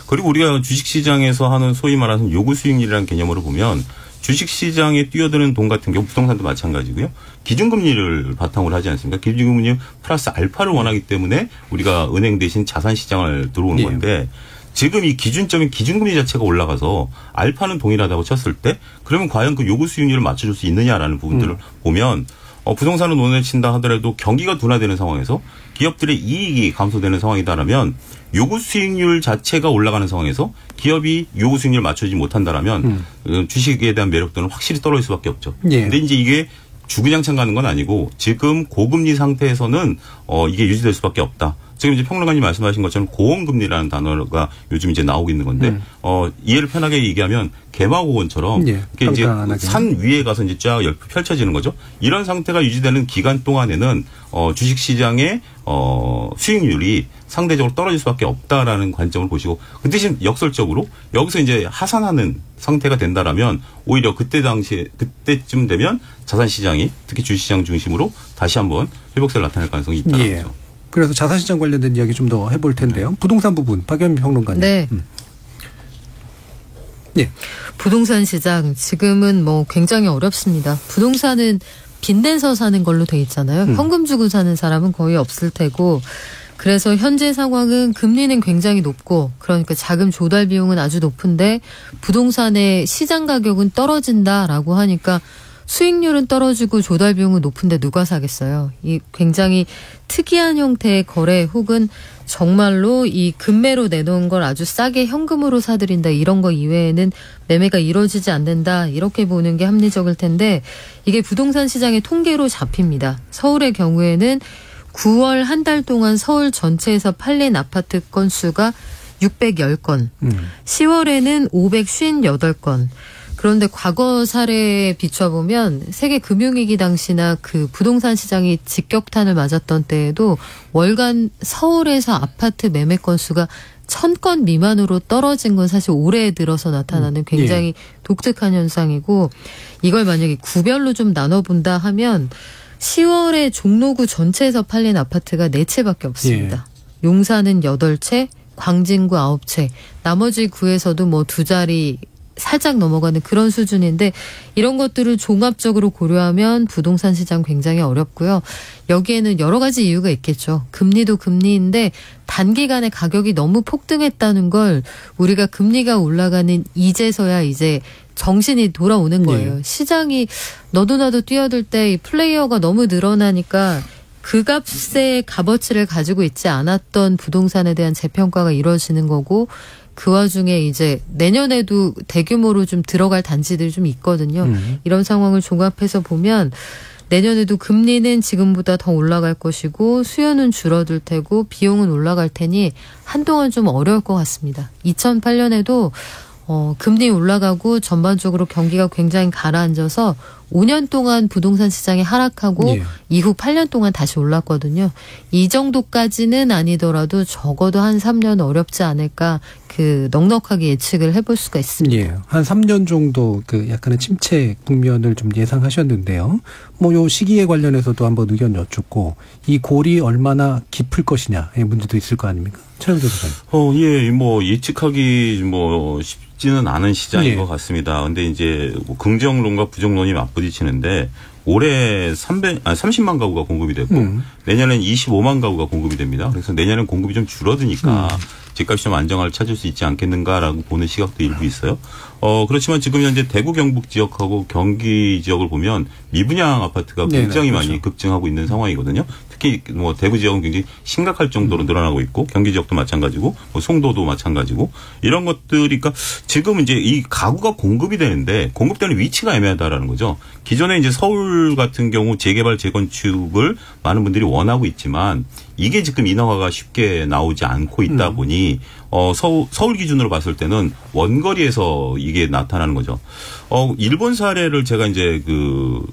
그리고 우리가 주식시장에서 하는 소위 말하는 요구 수익률이라는 개념으로 보면 주식시장에 뛰어드는 돈 같은 경우 부동산도 마찬가지고요. 기준금리를 바탕으로 하지 않습니까? 기준금리 플러스 알파를 원하기 때문에 우리가 은행 대신 자산시장을 들어오는 건데 지금 이 기준점인 기준금리 자체가 올라가서 알파는 동일하다고 쳤을 때 그러면 과연 그 요구 수익률을 맞춰줄 수 있느냐라는 부분들을 보면 부동산을 논에 친다 하더라도 경기가 둔화되는 상황에서 기업들의 이익이 감소되는 상황이다라면 요구 수익률 자체가 올라가는 상황에서 기업이 요구 수익률을 맞추지 못한다라면 주식에 대한 매력도는 확실히 떨어질 수밖에 없죠. 근데 이제 이게 주구장창 가는 건 아니고 지금 고금리 상태에서는 이게 유지될 수밖에 없다. 지금 이제 평론가님 말씀하신 것처럼 고원금리라는 단어가 요즘 이제 나오고 있는 건데 이해를 편하게 얘기하면 개마고원처럼 이게 이제 산 위에 가서 이제 쫙 펼쳐지는 거죠. 이런 상태가 유지되는 기간 동안에는 주식시장의 수익률이 상대적으로 떨어질 수밖에 없다라는 관점을 보시고 그 대신 역설적으로 여기서 이제 하산하는 상태가 된다라면 오히려 그때쯤 되면 자산시장이 특히 주식시장 중심으로 다시 한번 회복세를 나타낼 가능성이 있다는 거죠. 그래서 자산시장 관련된 이야기 좀 더 해볼 텐데요. 부동산 부분 박연미 평론가님. 네. 부동산 시장 지금은 뭐 굉장히 어렵습니다. 부동산은 빚내서 사는 걸로 돼 있잖아요. 현금 주고 사는 사람은 거의 없을 테고 그래서 현재 상황은 금리는 굉장히 높고 그러니까 자금 조달 비용은 아주 높은데 부동산의 시장 가격은 떨어진다라고 하니까 수익률은 떨어지고 조달 비용은 높은데 누가 사겠어요. 이 굉장히 특이한 형태의 거래 혹은 정말로 이 금매로 내놓은 걸 아주 싸게 현금으로 사들인다 이런 거 이외에는 매매가 이루어지지 않는다 이렇게 보는 게 합리적일 텐데 이게 부동산 시장의 통계로 잡힙니다. 서울의 경우에는 9월 한 달 동안 서울 전체에서 팔린 아파트 건수가 610건, 10월에는 558건. 그런데 과거 사례에 비춰보면 세계 금융위기 당시나 그 부동산 시장이 직격탄을 맞았던 때에도 월간 서울에서 아파트 매매 건수가 1000건 미만으로 떨어진 건 사실 올해 들어서 나타나는 굉장히 독특한 현상이고 이걸 만약에 구별로 좀 나눠본다 하면 10월에 종로구 전체에서 팔린 아파트가 4채밖에 없습니다. 용산은 8채, 광진구 9채, 나머지 구에서도 뭐 2자리 살짝 넘어가는 그런 수준인데 이런 것들을 종합적으로 고려하면 부동산 시장 굉장히 어렵고요. 여기에는 여러 가지 이유가 있겠죠. 금리도 금리인데 단기간에 가격이 너무 폭등했다는 걸 우리가 금리가 올라가는 이제서야 이제 정신이 돌아오는 거예요. 시장이 너도나도 뛰어들 때 이 플레이어가 너무 늘어나니까 그 값의 값어치를 가지고 있지 않았던 부동산에 대한 재평가가 이루어지는 거고 그 와중에 이제 내년에도 대규모로 좀 들어갈 단지들이 좀 있거든요. 이런 상황을 종합해서 보면 내년에도 금리는 지금보다 더 올라갈 것이고 수요는 줄어들 테고 비용은 올라갈 테니 한동안 좀 어려울 것 같습니다. 2008년에도 금리 올라가고 전반적으로 경기가 굉장히 가라앉아서 5년 동안 부동산 시장이 하락하고 이후 8년 동안 다시 올랐거든요. 이 정도까지는 아니더라도 적어도 한 3년 어렵지 않을까 그 넉넉하게 예측을 해볼 수가 있습니다. 한 3년 정도 그 약간의 침체 국면을 좀 예상하셨는데요. 뭐 요 시기에 관련해서도 한번 의견 여쭙고 이 골이 얼마나 깊을 것이냐의 문제도 있을 거 아닙니까? 최영도 소장님. 뭐 예측하기 뭐 쉽지는 않은 시장인 것 같습니다. 근데 이제 뭐 긍정론과 부정론이 맞부딪히는데 올해 30만 가구가 공급이 됐고 내년엔 25만 가구가 공급이 됩니다. 그래서 내년엔 공급이 좀 줄어드니까 집값이 좀 안정화를 찾을 수 있지 않겠는가라고 보는 시각도 일부 있어요. 그렇지만 지금 현재 대구 경북 지역하고 경기 지역을 보면 미분양 아파트가 굉장히 많이 급증하고 있는 상황이거든요. 특히 뭐 대구 지역은 굉장히 심각할 정도로 늘어나고 있고 경기 지역도 마찬가지고 뭐 송도도 마찬가지고 이런 것들이 그러니까 지금 이제 이 가구가 공급이 되는데 공급되는 위치가 애매하다라는 거죠. 기존에 이제 서울 같은 경우 재개발 재건축을 많은 분들이 원하고 있지만 이게 지금 인허가가 쉽게 나오지 않고 있다 보니 서울 기준으로 봤을 때는 원거리에서 이게 나타나는 거죠. 일본 사례를 제가 이제 그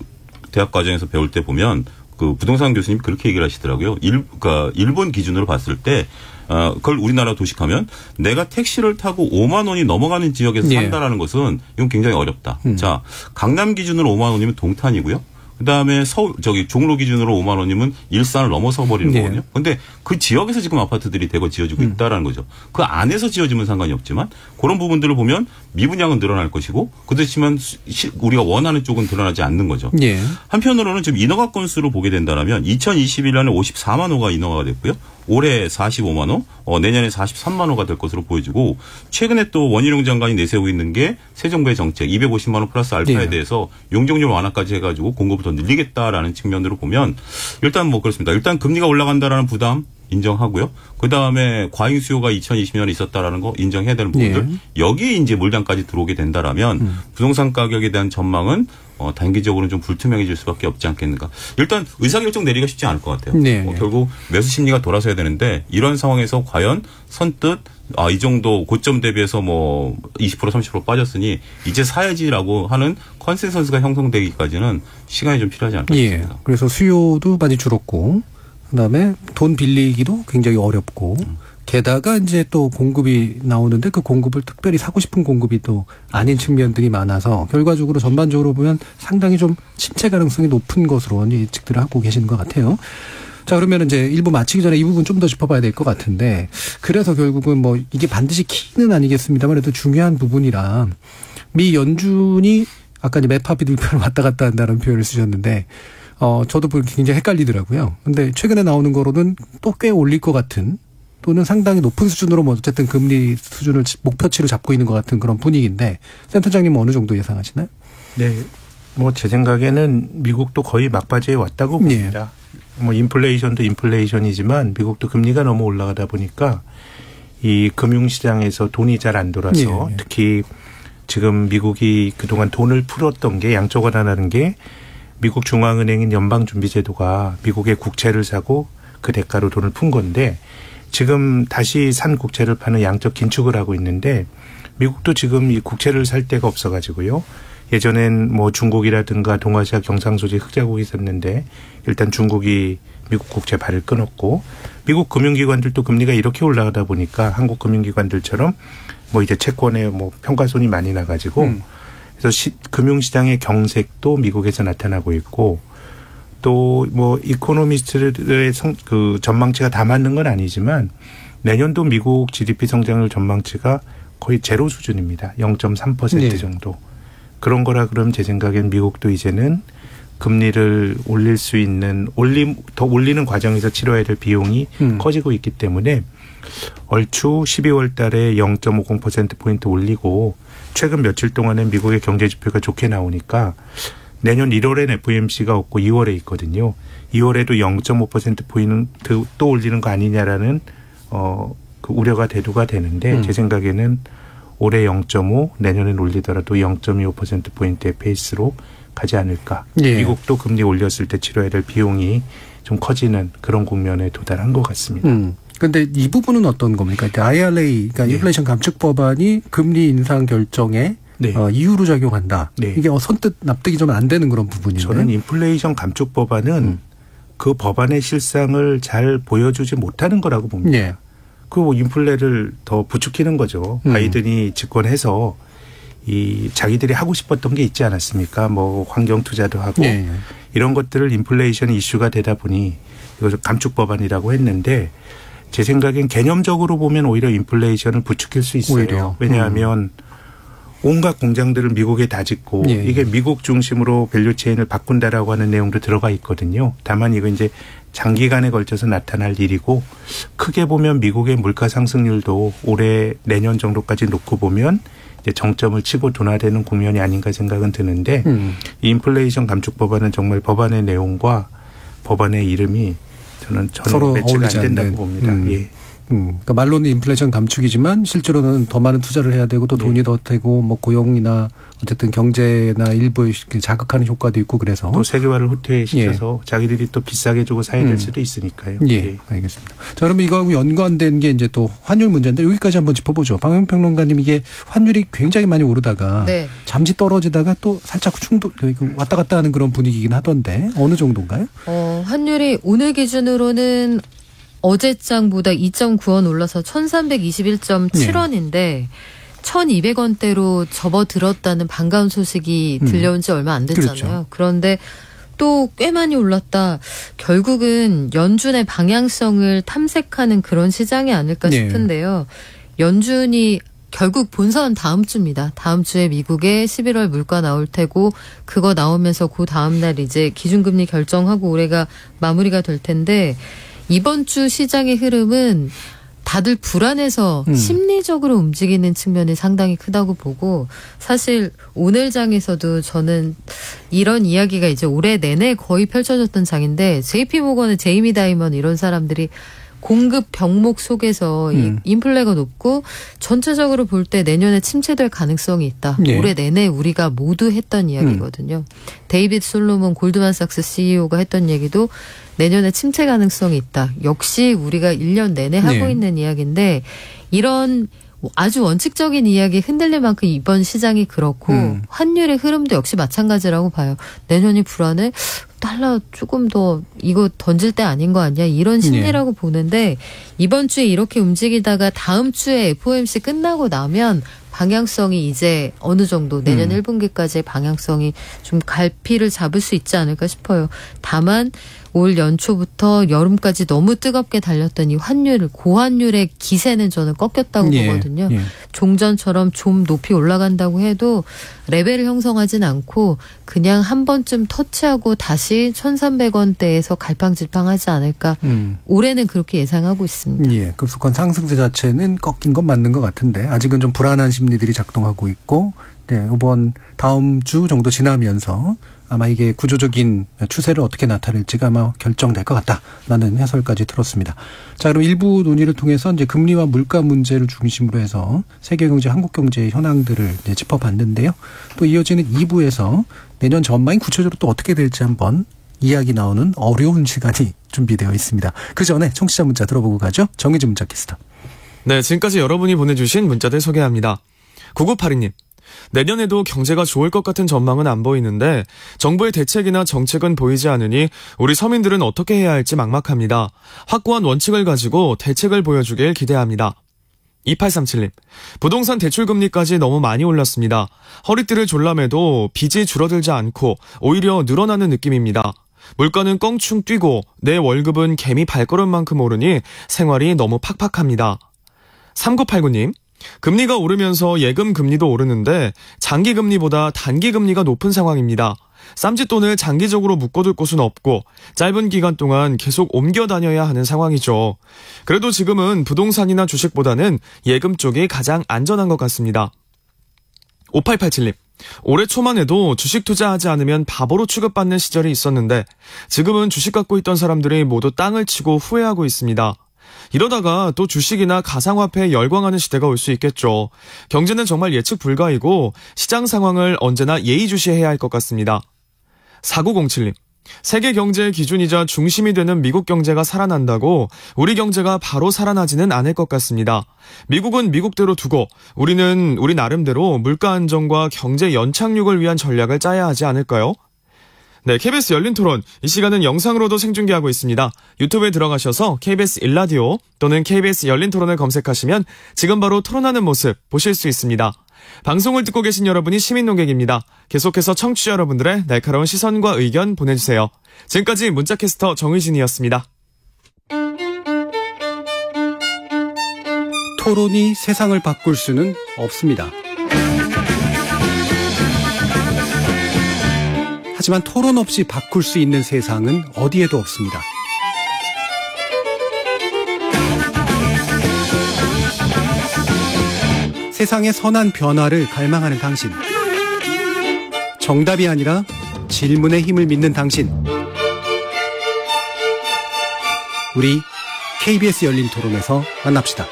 대학 과정에서 배울 때 보면 그 부동산 교수님이 그렇게 얘기를 하시더라고요. 그러니까 일본 기준으로 봤을 때 그걸 우리나라 도식하면 내가 택시를 타고 5만 원이 넘어가는 지역에서 산다라는 것은 이건 굉장히 어렵다. 자, 강남 기준으로 5만 원이면 동탄이고요. 그다음에 종로 기준으로 5만 원이면 일산을 넘어서 버리는 거거든요. 그런데 그 지역에서 지금 아파트들이 대거 지어지고 있다라는 거죠. 그 안에서 지어지면 상관이 없지만 그런 부분들을 보면 미분양은 늘어날 것이고 그렇지만 우리가 원하는 쪽은 드러나지 않는 거죠. 한편으로는 지금 인허가 건수를 보게 된다면 2021년에 54만 호가 인허가가 됐고요. 올해 45만 호, 내년에 43만 호가 될 것으로 보여지고 최근에 또 원희룡 장관이 내세우고 있는 게 새 정부의 정책 250만 호 플러스 알파에 대해서 용적률 완화까지 해가지고 공급을 더 늘리겠다라는 측면으로 보면 일단 뭐 그렇습니다. 일단 금리가 올라간다라는 부담 인정하고요. 그다음에 과잉 수요가 2020년에 있었다라는 거 인정해야 되는 부분들. 여기에 이제 물량까지 들어오게 된다라면 부동산 가격에 대한 전망은 단기적으로는 좀 불투명해질 수밖에 없지 않겠는가. 일단 의사결정 내리기가 쉽지 않을 것 같아요. 결국 매수 심리가 돌아서야 되는데 이런 상황에서 과연 선뜻 이 정도 고점 대비해서 뭐 20% 30% 빠졌으니 이제 사야지라고 하는 컨센서스가 형성되기까지는 시간이 좀 필요하지 않을까 싶습니다. 그래서 수요도 많이 줄었고 그다음에 돈 빌리기도 굉장히 어렵고 게다가 이제 또 공급이 나오는데 그 공급을 특별히 사고 싶은 공급이 또 아닌 측면들이 많아서 결과적으로 전반적으로 보면 상당히 좀 침체 가능성이 높은 것으로 예측들을 하고 계시는 것 같아요. 자, 그러면 이제 일부 마치기 전에 이 부분 좀 더 짚어봐야 될 것 같은데 그래서 결국은 뭐 이게 반드시 키는 아니겠습니다만 그래도 중요한 부분이라 미 연준이 아까 이제 매파비 들표를 왔다 갔다 한다는 표현을 쓰셨는데 저도 굉장히 헷갈리더라고요. 근데 최근에 나오는 거로는 또 꽤 올릴 것 같은 또는 상당히 높은 수준으로 뭐 어쨌든 금리 수준을 목표치로 잡고 있는 것 같은 그런 분위기인데 센터장님은 어느 정도 예상하시나요? 네. 뭐 제 생각에는 미국도 거의 막바지에 왔다고 봅니다. 뭐 인플레이션도 인플레이션이지만 미국도 금리가 너무 올라가다 보니까 이 금융시장에서 돈이 잘 안 돌아서 특히 지금 미국이 그동안 돈을 풀었던 게 양적 완화라는 게 미국 중앙은행인 연방준비제도가 미국의 국채를 사고 그 대가로 돈을 푼 건데 지금 다시 산 국채를 파는 양적 긴축을 하고 있는데 미국도 지금 이 국채를 살 데가 없어가지고요. 예전엔 뭐 중국이라든가 동아시아 경상수지 흑자국이 있었는데 일단 중국이 미국 국채 발을 끊었고 미국 금융기관들도 금리가 이렇게 올라가다 보니까 한국 금융기관들처럼 뭐 이제 채권에 뭐 평가손이 많이 나가지고 그래서 금융시장의 경색도 미국에서 나타나고 있고 또 뭐 이코노미스트들의 그 전망치가 다 맞는 건 아니지만 내년도 미국 GDP 성장률 전망치가 거의 제로 수준입니다. 0.3% 정도. 그런 거라 그러면 제 생각엔 미국도 이제는 금리를 올릴 수 있는 더 올리는 과정에서 치러야 될 비용이 커지고 있기 때문에 얼추 12월 달에 0.50%포인트 올리고 최근 며칠 동안에 미국의 경제 지표가 좋게 나오니까 내년 1월엔 FOMC가 없고 2월에 있거든요. 2월에도 0.5%포인트 또 올리는 거 아니냐라는 그 우려가 대두가 되는데 제 생각에는 올해 0.5 내년엔 올리더라도 0.25%포인트의 페이스로 가지 않을까. 미국도 금리 올렸을 때 치러야 될 비용이 좀 커지는 그런 국면에 도달한 것 같습니다. 그런데 이 부분은 어떤 겁니까? IRA, 그러니까 인플레이션 감축 법안이 금리 인상 결정에 이유로 작용한다. 이게 선뜻 납득이 좀 안 되는 그런 부분인데. 저는 인플레이션 감축 법안은 그 법안의 실상을 잘 보여주지 못하는 거라고 봅니다. 그 인플레를 더 부추기는 거죠. 바이든이 집권해서 이 자기들이 하고 싶었던 게 있지 않았습니까? 뭐 환경 투자도 하고 이런 것들을 인플레이션 이슈가 되다 보니 이것을 감축 법안이라고 했는데 제 생각엔 개념적으로 보면 오히려 인플레이션을 부추길 수 있어요. 오히려. 왜냐하면 온갖 공장들을 미국에 다 짓고 이게 미국 중심으로 밸류체인을 바꾼다라고 하는 내용도 들어가 있거든요. 다만 이거 이제 장기간에 걸쳐서 나타날 일이고 크게 보면 미국의 물가 상승률도 올해 내년 정도까지 놓고 보면 이제 정점을 치고 둔화되는 국면이 아닌가 생각은 드는데 이 인플레이션 감축 법안은 정말 법안의 내용과 법안의 이름이 저는 전혀 매치가 안 된다고 봅니다. 그러니까 말로는 인플레이션 감축이지만 실제로는 더 많은 투자를 해야 되고 또 돈이 더 되고 뭐 고용이나 어쨌든 경제나 일부에 자극하는 효과도 있고 그래서 또 세계화를 후퇴시켜서 자기들이 또 비싸게 주고 사야 될 수도 있으니까요. 알겠습니다. 자, 그러면 이거하고 연관된 게 이제 또 환율 문제인데 여기까지 한번 짚어보죠. 방영평론가님 이게 환율이 굉장히 많이 오르다가 잠시 떨어지다가 또 살짝 왔다 갔다 하는 그런 분위기긴 하던데 어느 정도인가요? 환율이 오늘 기준으로는 어제장보다 2.9원 올라서 1321.7원인데 1200원대로 접어들었다는 반가운 소식이 들려온 지 얼마 안 됐잖아요. 그런데 또 꽤 많이 올랐다. 결국은 연준의 방향성을 탐색하는 그런 시장이 아닐까 싶은데요. 연준이 결국 본선은 다음 주입니다. 다음 주에 미국의 11월 물가 나올 테고 그거 나오면서 그 다음 날 이제 기준금리 결정하고 올해가 마무리가 될 텐데 이번 주 시장의 흐름은 다들 불안해서 심리적으로 움직이는 측면이 상당히 크다고 보고 사실 오늘 장에서도 저는 이런 이야기가 이제 올해 내내 거의 펼쳐졌던 장인데 JP모건의 제이미 다이먼 이런 사람들이 공급 병목 속에서 인플레가 높고 전체적으로 볼 때 내년에 침체될 가능성이 있다. 올해 내내 우리가 모두 했던 이야기거든요. 데이빗 솔로몬 골드만삭스 CEO가 했던 얘기도 내년에 침체 가능성이 있다. 역시 우리가 1년 내내 하고 있는 이야기인데 이런 아주 원칙적인 이야기 흔들릴 만큼 이번 시장이 그렇고 환율의 흐름도 역시 마찬가지라고 봐요. 내년이 불안해? 달러 조금 더 이거 던질 때 아닌 거 아니야? 이런 심리라고 보는데 이번 주에 이렇게 움직이다가 다음 주에 FOMC 끝나고 나면 방향성이 이제 어느 정도 내년 1분기까지의 방향성이 좀 갈피를 잡을 수 있지 않을까 싶어요. 다만 올 연초부터 여름까지 너무 뜨겁게 달렸던 이 환율, 고환율의 기세는 저는 꺾였다고 보거든요. 종전처럼 좀 높이 올라간다고 해도 레벨을 형성하진 않고 그냥 한 번쯤 터치하고 다시 1,300원대에서 갈팡질팡하지 않을까. 올해는 그렇게 예상하고 있습니다. 급속한 상승세 자체는 꺾인 건 맞는 것 같은데 아직은 좀 불안한 심리들이 작동하고 있고 네, 이번 다음 주 정도 지나면서 아마 이게 구조적인 추세를 어떻게 나타낼지가 아마 결정될 것 같다라는 해설까지 들었습니다. 자, 그럼 일부 논의를 통해서 이제 금리와 물가 문제를 중심으로 해서 세계 경제, 한국 경제의 현황들을 이제 짚어봤는데요. 또 이어지는 2부에서 내년 전망이 구체적으로 또 어떻게 될지 한번 이야기 나오는 어려운 시간이 준비되어 있습니다. 그 전에 청취자 문자 들어보고 가죠. 정의진 문자 캐스터. 네, 지금까지 여러분이 보내주신 문자들 소개합니다. 9982님. 내년에도 경제가 좋을 것 같은 전망은 안 보이는데 정부의 대책이나 정책은 보이지 않으니 우리 서민들은 어떻게 해야 할지 막막합니다. 확고한 원칙을 가지고 대책을 보여주길 기대합니다. 2837님. 부동산 대출금리까지 너무 많이 올랐습니다. 허리띠를 졸라매도 빚이 줄어들지 않고 오히려 늘어나는 느낌입니다. 물가는 껑충 뛰고 내 월급은 개미 발걸음만큼 오르니 생활이 너무 팍팍합니다. 3989님. 금리가 오르면서 예금 금리도 오르는데 장기 금리보다 단기 금리가 높은 상황입니다. 쌈짓돈을 장기적으로 묶어둘 곳은 없고 짧은 기간 동안 계속 옮겨 다녀야 하는 상황이죠. 그래도 지금은 부동산이나 주식보다는 예금 쪽이 가장 안전한 것 같습니다. 5887님. 올해 초만 해도 주식 투자하지 않으면 바보로 취급받는 시절이 있었는데 지금은 주식 갖고 있던 사람들이 모두 땅을 치고 후회하고 있습니다. 이러다가 또 주식이나 가상화폐에 열광하는 시대가 올 수 있겠죠. 경제는 정말 예측 불가이고 시장 상황을 언제나 예의주시해야 할 것 같습니다. 4907님. 세계 경제의 기준이자 중심이 되는 미국 경제가 살아난다고 우리 경제가 바로 살아나지는 않을 것 같습니다. 미국은 미국대로 두고 우리는 우리 나름대로 물가 안정과 경제 연착륙을 위한 전략을 짜야 하지 않을까요? 네, KBS 열린 토론. 이 시간은 영상으로도 생중계하고 있습니다. 유튜브에 들어가셔서 KBS 일라디오 또는 KBS 열린 토론을 검색하시면 지금 바로 토론하는 모습 보실 수 있습니다. 방송을 듣고 계신 여러분이 시민 논객입니다. 계속해서 청취자 여러분들의 날카로운 시선과 의견 보내주세요. 지금까지 문자캐스터 정의진이었습니다. 토론이 세상을 바꿀 수는 없습니다. 하지만 토론 없이 바꿀 수 있는 세상은 어디에도 없습니다. 세상의 선한 변화를 갈망하는 당신. 정답이 아니라 질문의 힘을 믿는 당신. 우리 KBS 열린 토론에서 만납시다.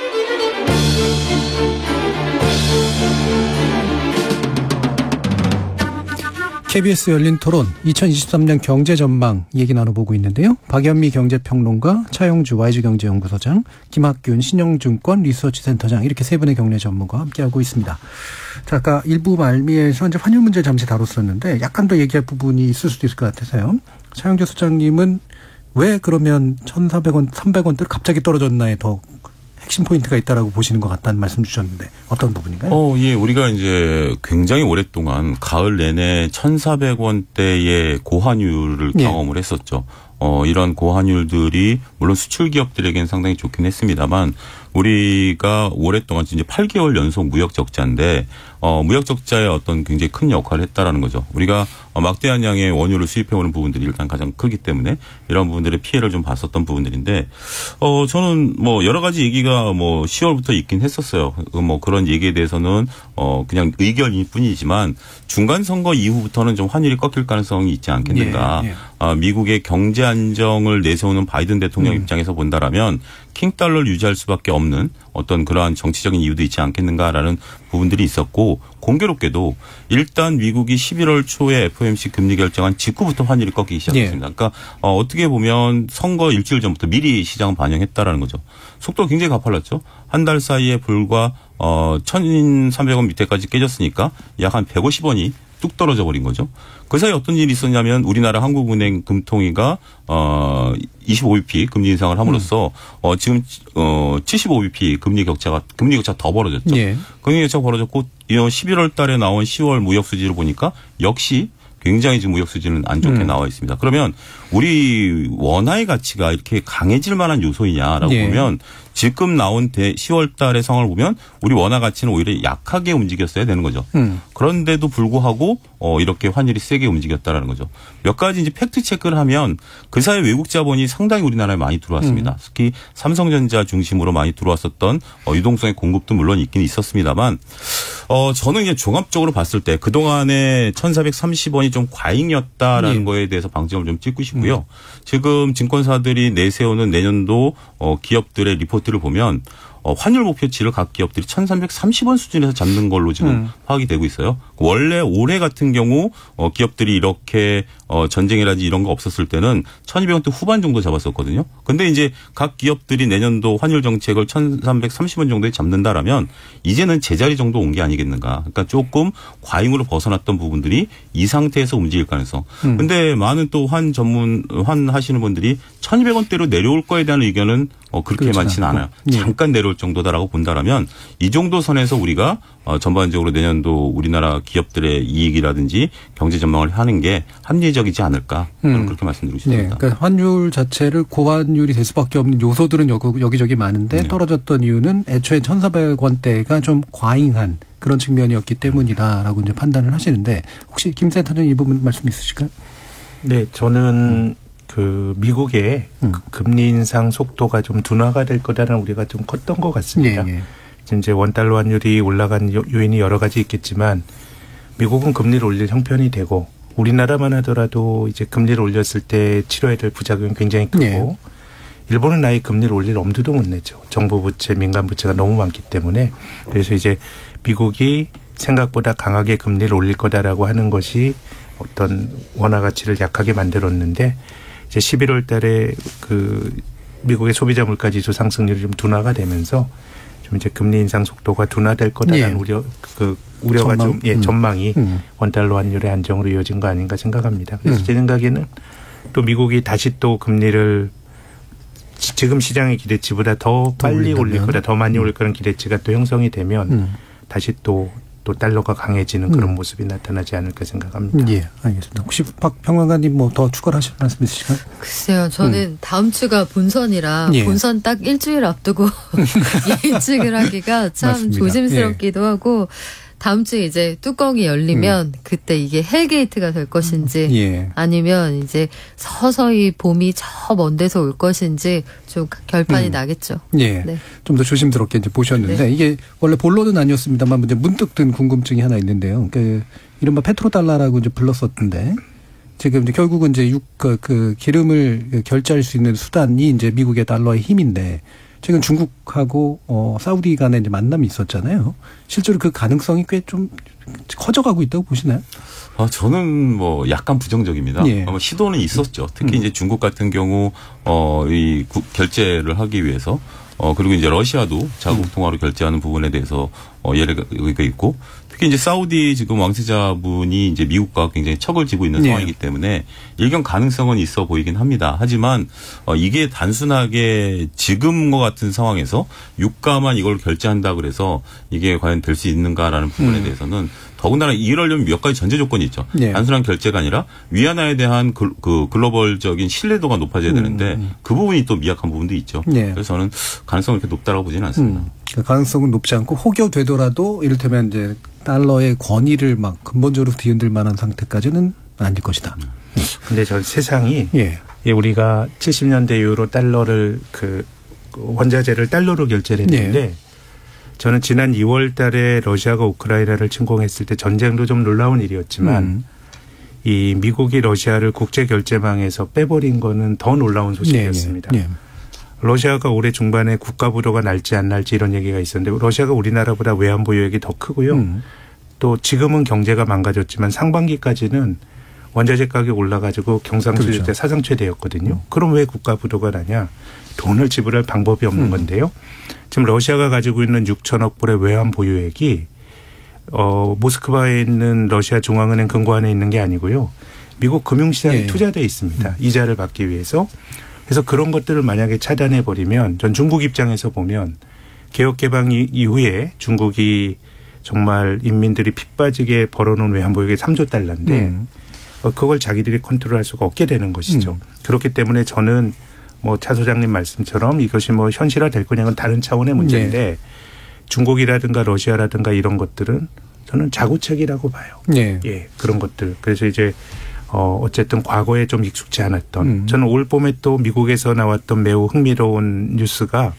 KBS 열린 토론 2023년 경제 전망 얘기 나눠보고 있는데요. 박연미 경제평론가, 차영주 YG경제연구소장, 김학균 신영증권 리서치센터장 이렇게 세 분의 경제 전문가와 함께하고 있습니다. 자, 아까 일부 말미에서 이제 환율 문제 잠시 다뤘었는데 약간 더 얘기할 부분이 있을 수도 있을 것 같아서요. 차영주 소장님은 왜 그러면 1,400원, 300원대로 갑자기 떨어졌나에 더 핵심 포인트가 있다라고 보시는 것 같다는 말씀 주셨는데 어떤 부분인가요? 예, 우리가 이제 굉장히 오랫동안 가을 내내 1,400원대의 고환율을 경험을 했었죠. 이런 고환율들이 물론 수출 기업들에게는 상당히 좋긴 했습니다만 우리가 오랫동안 이제 8개월 연속 무역 적자인데 무역 적자의 어떤 굉장히 큰 역할을 했다라는 거죠. 우리가 막대한 양의 원유를 수입해오는 부분들이 일단 가장 크기 때문에 이런 부분들의 피해를 좀 봤었던 부분들인데 저는 뭐 여러 가지 얘기가 뭐 10월부터 있긴 했었어요. 뭐 그런 얘기에 대해서는 그냥 의견일 뿐이지만 중간 선거 이후부터는 좀 환율이 꺾일 가능성이 있지 않겠는가. 네, 네. 미국의 경제 안정을 내세우는 바이든 대통령 입장에서 본다라면 킹달러를 유지할 수밖에 없는 어떤 그러한 정치적인 이유도 있지 않겠는가라는 부분들이 있었고 공교롭게도 일단 미국이 11월 초에 FOMC 금리 결정한 직후부터 환율이 꺾이기 시작했습니다. 그러니까 어떻게 보면 선거 일주일 전부터 미리 시장은 반영했다라는 거죠. 속도가 굉장히 가팔랐죠. 한 달 사이에 불과 1,300원 밑에까지 깨졌으니까 약 한 150원이 뚝 떨어져 버린 거죠. 그 사이에 어떤 일이 있었냐면 우리나라 한국은행 금통위가 25bp 금리 인상을 함으로써 지금 75bp 금리 격차가 더 벌어졌죠. 예. 금리 격차가 벌어졌고 11월 달에 나온 10월 무역 수지를 보니까 역시 굉장히 지금 무역 수지는 안 좋게 나와 있습니다. 그러면 우리 원화의 가치가 이렇게 강해질 만한 요소이냐라고 보면 지금 나온 10월 달의 상황을 보면 우리 원화 가치는 오히려 약하게 움직였어야 되는 거죠. 그런데도 불구하고 이렇게 환율이 세게 움직였다라는 거죠. 몇 가지 이제 팩트 체크를 하면 그 사이 외국 자본이 상당히 우리나라에 많이 들어왔습니다. 특히 삼성전자 중심으로 많이 들어왔었던 유동성의 공급도 물론 있긴 있었습니다만 저는 이제 종합적으로 봤을 때 그동안에 1,430원이 좀 과잉이었다라는 거에 대해서 방점을 좀 찍고 싶고요. 지금 증권사들이 내세우는 내년도 기업들의 리포트를 보면 환율 목표치를 각 기업들이 1,330원 수준에서 잡는 걸로 지금 파악이 되고 있어요. 원래 올해 같은 경우 기업들이 이렇게 전쟁이라든지 이런 거 없었을 때는 1,200원대 후반 정도 잡았었거든요. 근데 이제 각 기업들이 내년도 환율 정책을 1,330원 정도에 잡는다라면 이제는 제자리 정도 온 게 아니겠는가. 그러니까 조금 과잉으로 벗어났던 부분들이 이 상태에서 움직일 가능성. 근데 많은 또 환 하시는 분들이 1,200원대로 내려올 거에 대한 의견은 그렇게 많지는 않아요. 잠깐 내려올 정도다라고 본다라면 이 정도 선에서 우리가 전반적으로 내년도 우리나라 기업들의 이익이라든지 경제 전망을 하는 게 합리적이지 않을까 저는 그렇게 말씀드리고 싶습니다. 네, 그러니까 환율 자체를 고환율이 될 수밖에 없는 요소들은 여기저기 많은데 떨어졌던 이유는 애초에 1,400원대가 좀 과잉한 그런 측면이었기 때문이다라고 이제 판단을 하시는데 혹시 김 센터장님 이 부분 말씀 있으실까요? 네, 저는 그 미국의 금리 인상 속도가 좀 둔화가 될 거라는 우려가 좀 컸던 것 같습니다. 지금 이제 원달러 환율이 올라간 요인이 여러 가지 있겠지만 미국은 금리를 올릴 형편이 되고 우리나라만 하더라도 이제 금리를 올렸을 때 치러야 될 부작용이 굉장히 크고 일본은 아예 금리를 올릴 엄두도 못 내죠. 정부 부채, 민간 부채가 너무 많기 때문에 그래서 이제 미국이 생각보다 강하게 금리를 올릴 거다라고 하는 것이 어떤 원화 가치를 약하게 만들었는데 이제 11월 달에 그 미국의 소비자 물가 지수 상승률이 좀 둔화가 되면서 좀 이제 금리 인상 속도가 둔화될 거다라는 우려가 전망이 원달러 환율의 안정으로 이어진 거 아닌가 생각합니다. 그래서 제 생각에는 또 미국이 다시 또 금리를 지금 시장의 기대치보다 더 빨리 올릴 거다, 더 많이 올릴 거라는 기대치가 또 형성이 되면 다시 또 달러가 강해지는 그런 모습이 나타나지 않을까 생각합니다. 예, 알겠습니다. 혹시 박 평론가님 뭐 더 추가를 하실 말씀 있으실까요? 글쎄요. 저는 다음 주가 본선이라 본선 딱 일주일 앞두고 예측을 하기가 참 맞습니다. 조심스럽기도 하고 다음 주에 이제 뚜껑이 열리면 그때 이게 헬게이트가 될 것인지 아니면 이제 서서히 봄이 저 먼 데서 올 것인지 좀 결판이 나겠죠. 네. 좀 더 조심스럽게 이제 보셨는데 이게 원래 본론은 아니었습니다만 이제 문득 든 궁금증이 하나 있는데요. 그 이른바 페트로달러라고 이제 불렀었던데 지금 이제 결국은 이제 그 기름을 결제할 수 있는 수단이 이제 미국의 달러의 힘인데 최근 중국하고 사우디 간에 이제 만남이 있었잖아요. 실제로 그 가능성이 꽤 좀 커져가고 있다고 보시나요? 저는 뭐 약간 부정적입니다. 시도는 있었죠. 특히 이제 중국 같은 경우 이 결제를 하기 위해서 그리고 이제 러시아도 자국 통화로 결제하는 부분에 대해서 예외가 있고 특히 이제 사우디 지금 왕세자분이 이제 미국과 굉장히 척을 지고 있는 상황이기 때문에 일견 가능성은 있어 보이긴 합니다. 하지만 이게 단순하게 지금과 같은 상황에서 유가만 이걸 결제한다 그래서 이게 과연 될 수 있는가라는 부분에 대해서는 더군다나 이러려면 몇 가지 전제 조건이 있죠. 단순한 결제가 아니라 위안화에 대한 그 글로벌적인 신뢰도가 높아져야 되는데 그 부분이 또 미약한 부분도 있죠. 그래서 저는 가능성이 그렇게 높다고 보지는 않습니다. 그 가능성은 높지 않고 혹여 되더라도 이를테면 이제 달러의 권위를 막 근본적으로 뒤흔들 만한 상태까지는 아닐 것이다. 근데 저 세상이 우리가 70년대 이후로 달러를 그 원자재를 달러로 결제를 했는데 저는 지난 2월 달에 러시아가 우크라이나를 침공했을 때 전쟁도 좀 놀라운 일이었지만 이 미국이 러시아를 국제 결제망에서 빼버린 거는 더 놀라운 소식이었습니다. 러시아가 올해 중반에 국가 부도가 날지 안 날지 이런 얘기가 있었는데 러시아가 우리나라보다 외환 보유액이 더 크고요. 또 지금은 경제가 망가졌지만 상반기까지는 원자재 가격이 올라가지고 경상수지 때 사상 최대였거든요. 그럼 왜 국가 부도가 나냐? 돈을 지불할 방법이 없는 건데요. 지금 러시아가 가지고 있는 6천억 불의 외환 보유액이 모스크바에 있는 러시아 중앙은행 금고안에 있는 게 아니고요. 미국 금융시장에 투자되어 있습니다. 이자를 받기 위해서. 그래서 그런 것들을 만약에 차단해버리면 전 중국 입장에서 보면 개혁개방 이후에 중국이 정말 인민들이 핏빠지게 벌어놓은 외환보유액이 3조 달러인데 그걸 자기들이 컨트롤할 수가 없게 되는 것이죠. 그렇기 때문에 저는 뭐 차 소장님 말씀처럼 이것이 뭐 현실화될 거냐는 다른 차원의 문제인데 네. 중국이라든가 러시아라든가 이런 것들은 저는 자구책이라고 봐요. 네. 예, 그런 것들. 그래서 이제 어쨌든 과거에 좀 익숙지 않았던 저는 올 봄에 또 미국에서 나왔던 매우 흥미로운 뉴스가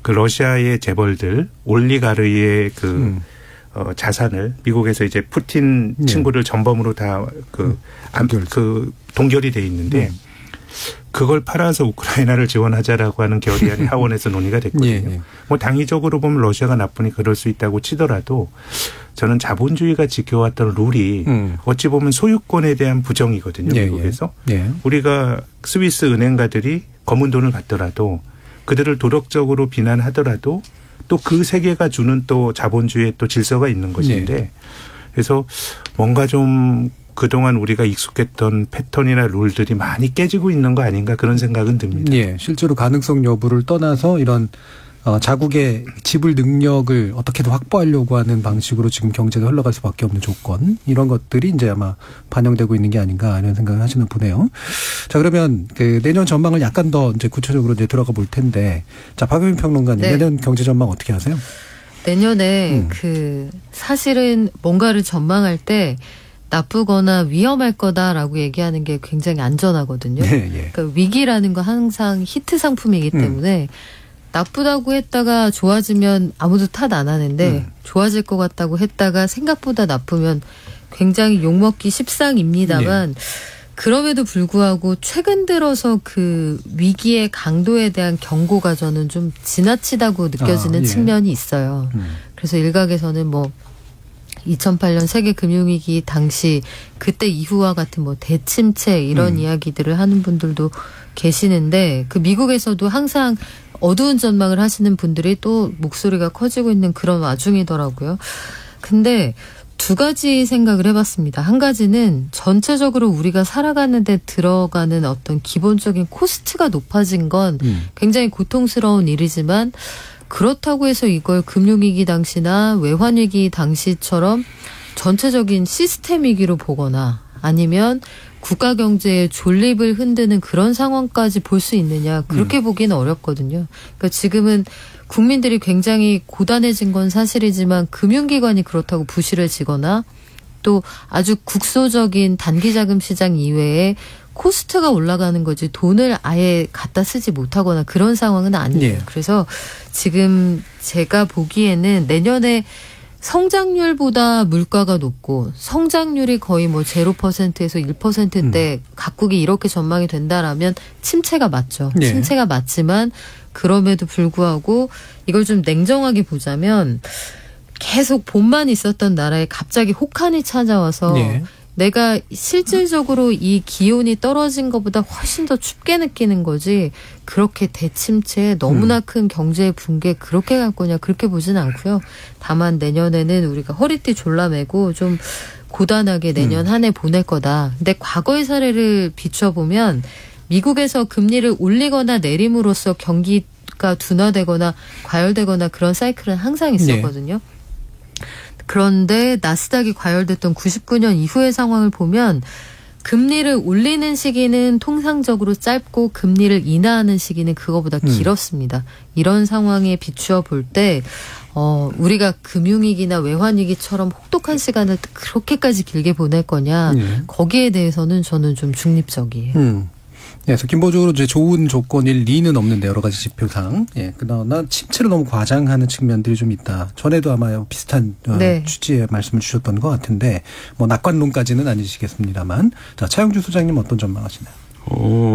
그 러시아의 재벌들 올리가르의 그 자산을 미국에서 이제 푸틴 친구를 전범으로 다 동결이 돼 있는데 그걸 팔아서 우크라이나를 지원하자라고 하는 결의안이 하원에서 논의가 됐거든요. 뭐 당위적으로 보면 러시아가 나쁘니 그럴 수 있다고 치더라도 저는 자본주의가 지켜왔던 룰이 어찌 보면 소유권에 대한 부정이거든요. 미국에서. 우리가 스위스 은행가들이 검은 돈을 받더라도 그들을 도덕적으로 비난하더라도 또 그 세계가 주는 또 자본주의의 또 질서가 있는 것인데 그래서 뭔가 좀 그동안 우리가 익숙했던 패턴이나 룰들이 많이 깨지고 있는 거 아닌가 그런 생각은 듭니다. 예, 실제로 가능성 여부를 떠나서 이런 자국의 지불 능력을 어떻게든 확보하려고 하는 방식으로 지금 경제가 흘러갈 수밖에 없는 조건 이런 것들이 이제 아마 반영되고 있는 게 아닌가 이런 생각을 하시는 보네요. 자 그러면 그 내년 전망을 약간 더 이제 구체적으로 이제 들어가 볼 텐데 자 박유민 평론가님 네. 내년 경제 전망 어떻게 하세요? 내년에 그 사실은 뭔가를 전망할 때 나쁘거나 위험할 거다라고 얘기하는 게 굉장히 안전하거든요. 그러니까 위기라는 건 항상 히트 상품이기 때문에 나쁘다고 했다가 좋아지면 아무도 탓 안 하는데 좋아질 것 같다고 했다가 생각보다 나쁘면 굉장히 욕먹기 십상입니다만 그럼에도 불구하고 최근 들어서 그 위기의 강도에 대한 경고가 저는 좀 지나치다고 느껴지는 측면이 있어요. 그래서 일각에서는 뭐 2008년 세계 금융위기 당시 그때 이후와 같은 뭐 대침체 이런 이야기들을 하는 분들도 계시는데 그 미국에서도 항상 어두운 전망을 하시는 분들이 또 목소리가 커지고 있는 그런 와중이더라고요. 근데 두 가지 생각을 해봤습니다. 한 가지는 전체적으로 우리가 살아가는 데 들어가는 어떤 기본적인 코스트가 높아진 건 굉장히 고통스러운 일이지만 그렇다고 해서 이걸 금융위기 당시나 외환위기 당시처럼 전체적인 시스템 위기로 보거나 아니면 국가 경제의 존립을 흔드는 그런 상황까지 볼 수 있느냐 그렇게 보기는 어렵거든요. 그러니까 지금은 국민들이 굉장히 고단해진 건 사실이지만 금융기관이 그렇다고 부실을 지거나 또 아주 국소적인 단기자금 시장 이외에 코스트가 올라가는 거지 돈을 아예 갖다 쓰지 못하거나 그런 상황은 아니에요. 그래서 지금 제가 보기에는 내년에 성장률보다 물가가 높고 성장률이 거의 뭐 0%에서 1%대 각국이 이렇게 전망이 된다라면 침체가 맞죠. 침체가 맞지만 그럼에도 불구하고 이걸 좀 냉정하게 보자면 계속 봄만 있었던 나라에 갑자기 혹한이 찾아와서 내가 실질적으로 이 기온이 떨어진 것보다 훨씬 더 춥게 느끼는 거지 그렇게 대침체에 너무나 큰 경제의 붕괴 그렇게 갈 거냐 그렇게 보진 않고요. 다만 내년에는 우리가 허리띠 졸라매고 좀 고단하게 내년 한 해 보낼 거다. 근데 과거의 사례를 비춰보면 미국에서 금리를 올리거나 내림으로써 경기가 둔화되거나 과열되거나 그런 사이클은 항상 있었거든요. 그런데 나스닥이 과열됐던 99년 이후의 상황을 보면 금리를 올리는 시기는 통상적으로 짧고 금리를 인하하는 시기는 그거보다 길었습니다. 이런 상황에 비추어 볼 때 우리가 금융위기나 외환위기처럼 혹독한 시간을 그렇게까지 길게 보낼 거냐 거기에 대해서는 저는 좀 중립적이에요. 그래서 기본적으로 이제 좋은 조건일 리는 없는데 여러 가지 지표상 그러나 침체를 너무 과장하는 측면들이 좀 있다. 전에도 아마 비슷한 취지의 말씀을 주셨던 것 같은데 뭐 낙관론까지는 아니시겠습니다만 자 차영주 소장님 어떤 전망하시나요?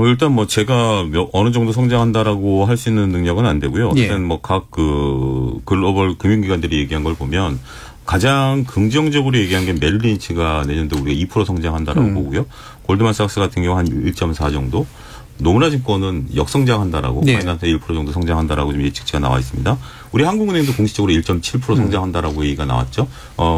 일단 뭐 제가 어느 정도 성장한다라고 할 수 있는 능력은 안 되고요. 어쨌든 뭐 각 그 글로벌 금융기관들이 얘기한 걸 보면 가장 긍정적으로 얘기한 게 메릴 린치가 내년도 우리가 2% 성장한다라고 보고요. 골드만삭스 같은 경우 한 1.4 정도. 노무라증권은 역성장한다라고 파이낸스 1% 정도 성장한다라고 좀 예측치가 나와 있습니다. 우리 한국은행도 공식적으로 1.7% 성장한다라고 얘기가 나왔죠.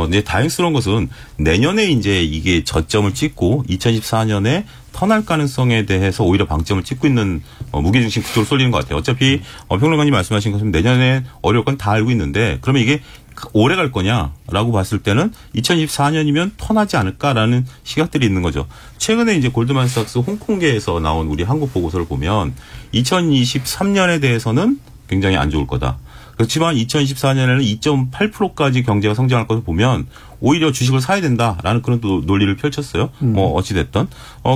이제 다행스러운 것은 내년에 이제 이게 저점을 찍고 2014년에 턴할 가능성에 대해서 오히려 방점을 찍고 있는 무게중심 구조로 쏠리는 것 같아요. 어차피 평론가님 말씀하신 것처럼 내년에 어려울 건 다 알고 있는데 그러면 이게 오래 갈 거냐라고 봤을 때는 2024년이면 터나지 않을까라는 시각들이 있는 거죠. 최근에 이제 골드만삭스 홍콩계에서 나온 우리 한국 보고서를 보면 2023년에 대해서는 굉장히 안 좋을 거다. 그렇지만 2024년에는 2.8%까지 경제가 성장할 것을 보면 오히려 주식을 사야 된다라는 그런 또 논리를 펼쳤어요. 어찌됐든.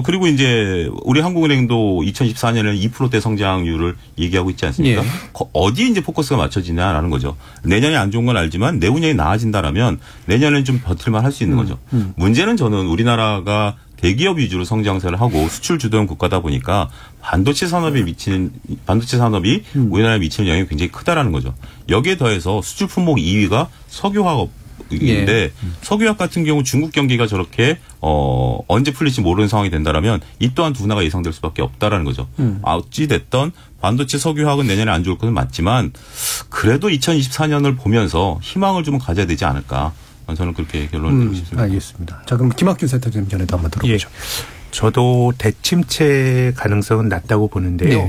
그리고 이제 우리 한국은행도 2024년에는 2%대 성장률을 얘기하고 있지 않습니까? 어디에 이제 포커스가 맞춰지냐라는 거죠. 내년이 안 좋은 건 알지만 내후년이 나아진다라면 내년에는 좀 버틸만 할 수 있는 거죠. 문제는 저는 우리나라가 대기업 위주로 성장세를 하고 수출 주도형 국가다 보니까 반도체 산업이 우리나라에 미치는 영향이 굉장히 크다라는 거죠. 여기에 더해서 수출 품목 2위가 석유화업인데 석유화업 같은 경우 중국 경기가 저렇게 언제 풀릴지 모르는 상황이 된다라면 이 또한 둔화가 예상될 수밖에 없다라는 거죠. 어찌 됐든 반도체 석유화학은 내년에 안 좋을 것은 맞지만 그래도 2024년을 보면서 희망을 좀 가져야 되지 않을까. 저는 그렇게 결론을 내리고 싶습니다. 알겠습니다. 자, 그럼 김학균 센터장님 전에도 한번 들어보죠. 저도 대침체 가능성은 낮다고 보는데요.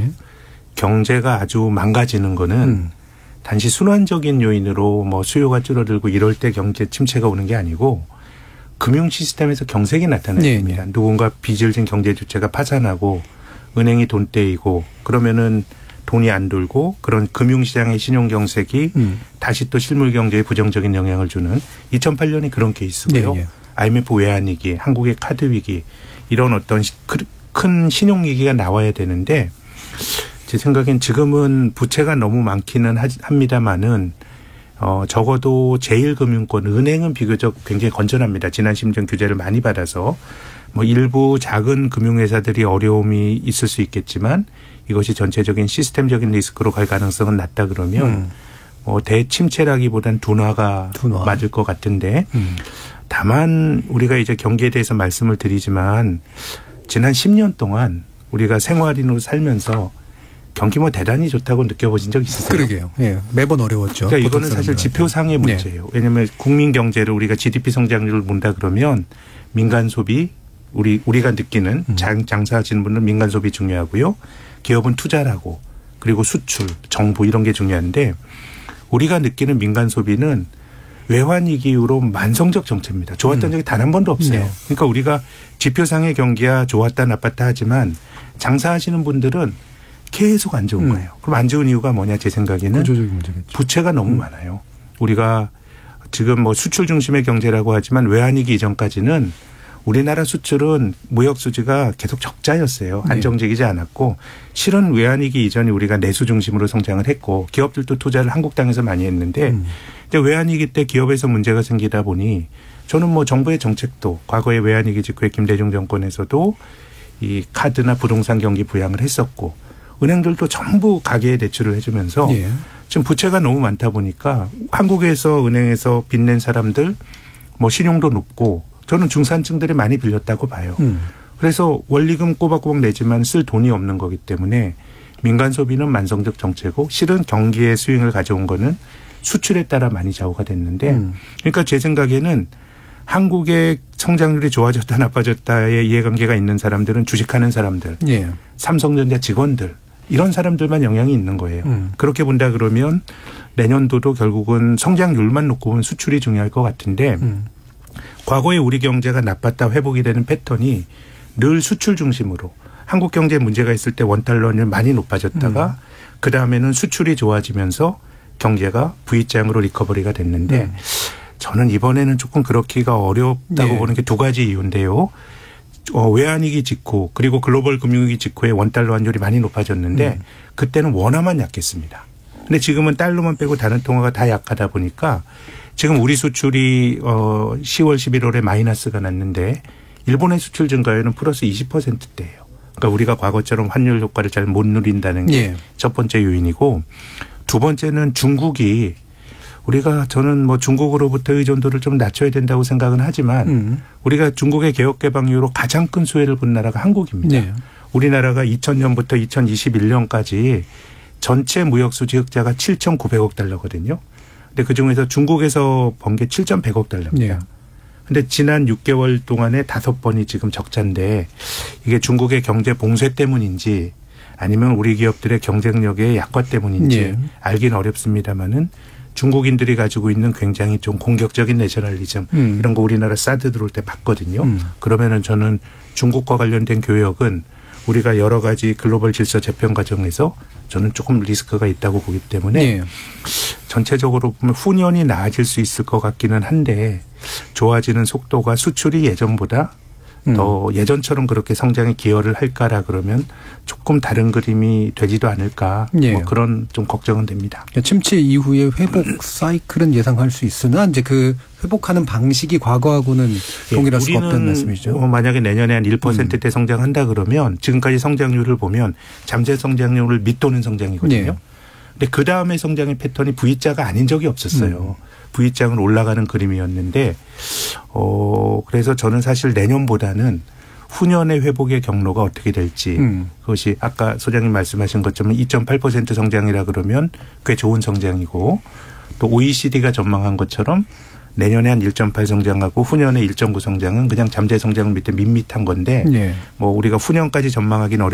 경제가 아주 망가지는 거는 단지 순환적인 요인으로 뭐 수요가 줄어들고 이럴 때 경제 침체가 오는 게 아니고 금융 시스템에서 경색이 나타나야 됩니다. 누군가 빚을 진 경제 주체가 파산하고 은행이 돈 떼이고 그러면은 돈이 안 돌고 그런 금융시장의 신용경색이 다시 또 실물경제에 부정적인 영향을 주는 2008년이 그런 케이스고요. IMF 외환위기, 한국의 카드위기 이런 어떤 큰 신용위기가 나와야 되는데 제 생각엔 지금은 부채가 너무 많기는 합니다만은 적어도 제1금융권 은행은 비교적 굉장히 건전합니다. 지난 심정 규제를 많이 받아서 뭐 일부 작은 금융회사들이 어려움이 있을 수 있겠지만 이것이 전체적인 시스템적인 리스크로 갈 가능성은 낮다 그러면 대침체라기보단 둔화가 맞을 것 같은데 다만 우리가 이제 경기에 대해서 말씀을 드리지만 지난 10년 동안 우리가 생활인으로 살면서 경기 뭐 대단히 좋다고 느껴보신 적 있으세요? 그러게요. 예, 매번 어려웠죠. 그러니까 이거는 사실 지표상의 문제예요. 왜냐하면 국민 경제를 우리가 GDP 성장률을 본다 그러면 민간 소비 우리가 느끼는 장사하시는 분은 민간 소비 중요하고요. 기업은 투자를 하고 그리고 수출, 정부 이런 게 중요한데 우리가 느끼는 민간 소비는 외환위기 이후로 만성적 정체입니다. 좋았던 적이 단 한 번도 없어요. 그러니까 우리가 지표상의 경기야 좋았다 나빴다 하지만 장사하시는 분들은 계속 안 좋은 거예요. 그럼 안 좋은 이유가 뭐냐 제 생각에는 부채가 너무 많아요. 우리가 지금 뭐 수출 중심의 경제라고 하지만 외환위기 이전까지는 우리나라 수출은 무역 수지가 계속 적자였어요. 안정적이지 않았고 실은 외환위기 이전에 우리가 내수 중심으로 성장을 했고 기업들도 투자를 한국 땅에서 많이 했는데 이제 외환위기 때 기업에서 문제가 생기다 보니 저는 뭐 정부의 정책도 과거에 외환위기 직후에 김대중 정권에서도 이 카드나 부동산 경기 부양을 했었고 은행들도 전부 가계에 대출을 해주면서 지금 부채가 너무 많다 보니까 한국에서 은행에서 빚낸 사람들 뭐 신용도 높고 저는 중산층들이 많이 빌렸다고 봐요. 그래서 원리금 꼬박꼬박 내지만 쓸 돈이 없는 거기 때문에 민간 소비는 만성적 정체고 실은 경기의 스윙을 가져온 거는 수출에 따라 많이 좌우가 됐는데 그러니까 제 생각에는 한국의 성장률이 좋아졌다 나빠졌다의 이해관계가 있는 사람들은 주식하는 사람들, 삼성전자 직원들 이런 사람들만 영향이 있는 거예요. 그렇게 본다 그러면 내년도도 결국은 성장률만 놓고 보면 수출이 중요할 것 같은데 과거에 우리 경제가 나빴다 회복이 되는 패턴이 늘 수출 중심으로 한국 경제에 문제가 있을 때 원달러는 많이 높아졌다가 그다음에는 수출이 좋아지면서 경제가 V장으로 리커버리가 됐는데 저는 이번에는 조금 그렇기가 어렵다고 보는 게 두 가지 이유인데요. 외환위기 직후 그리고 글로벌 금융위기 직후에 원달러 환율이 많이 높아졌는데 그때는 원화만 약했습니다. 근데 지금은 달러만 빼고 다른 통화가 다 약하다 보니까 지금 우리 수출이 10월 11월에 마이너스가 났는데 일본의 수출 증가율은 플러스 20%대예요. 그러니까 우리가 과거처럼 환율 효과를 잘 못 누린다는 게 첫 번째 요인이고 두 번째는 중국이 우리가 저는 뭐 중국으로부터 의존도를 좀 낮춰야 된다고 생각은 하지만 우리가 중국의 개혁개방 이후로 가장 큰 수혜를 본 나라가 한국입니다. 우리나라가 2000년부터 2021년까지 전체 무역수지 흑자가 7,900억 달러거든요. 근데 그중에서 중국에서 번 게 7,100억 달러입니다. 근데 지난 6개월 동안에 5번이 지금 적자인데 이게 중국의 경제 봉쇄 때문인지 아니면 우리 기업들의 경쟁력의 약화 때문인지 알긴 어렵습니다만은 중국인들이 가지고 있는 굉장히 좀 공격적인 내셔널리즘 이런 거 우리나라 사드 들어올 때 봤거든요. 그러면은 저는 중국과 관련된 교역은 우리가 여러 가지 글로벌 질서 재편 과정에서 저는 조금 리스크가 있다고 보기 때문에 전체적으로 보면 후년이 나아질 수 있을 것 같기는 한데 좋아지는 속도가 수출이 예전보다 더 예전처럼 그렇게 성장에 기여를 할까라 그러면 조금 다른 그림이 되지도 않을까 뭐 그런 좀 걱정은 됩니다. 침체 이후에 회복 사이클은 예상할 수 있으나 이제 그 회복하는 방식이 과거하고는 동일할 수가 없다는 말씀이죠. 만약에 내년에 한 1%대 성장한다 그러면 지금까지 성장률을 보면 잠재 성장률을 밑도는 성장이거든요. 근데 그 다음에 성장의 패턴이 V자가 아닌 적이 없었어요. V자는 올라가는 그림이었는데 그래서 저는 사실 내년보다는 후년의 회복의 경로가 어떻게 될지 그것이 아까 소장님 말씀하신 것처럼 2.8% 성장이라 그러면 꽤 좋은 성장이고 또 OECD가 전망한 것처럼 내년에 한 1.8 성장하고 후년에 1.9 성장은 그냥 잠재 성장 밑에 밋밋한 건데 뭐 우리가 후년까지 전망하기는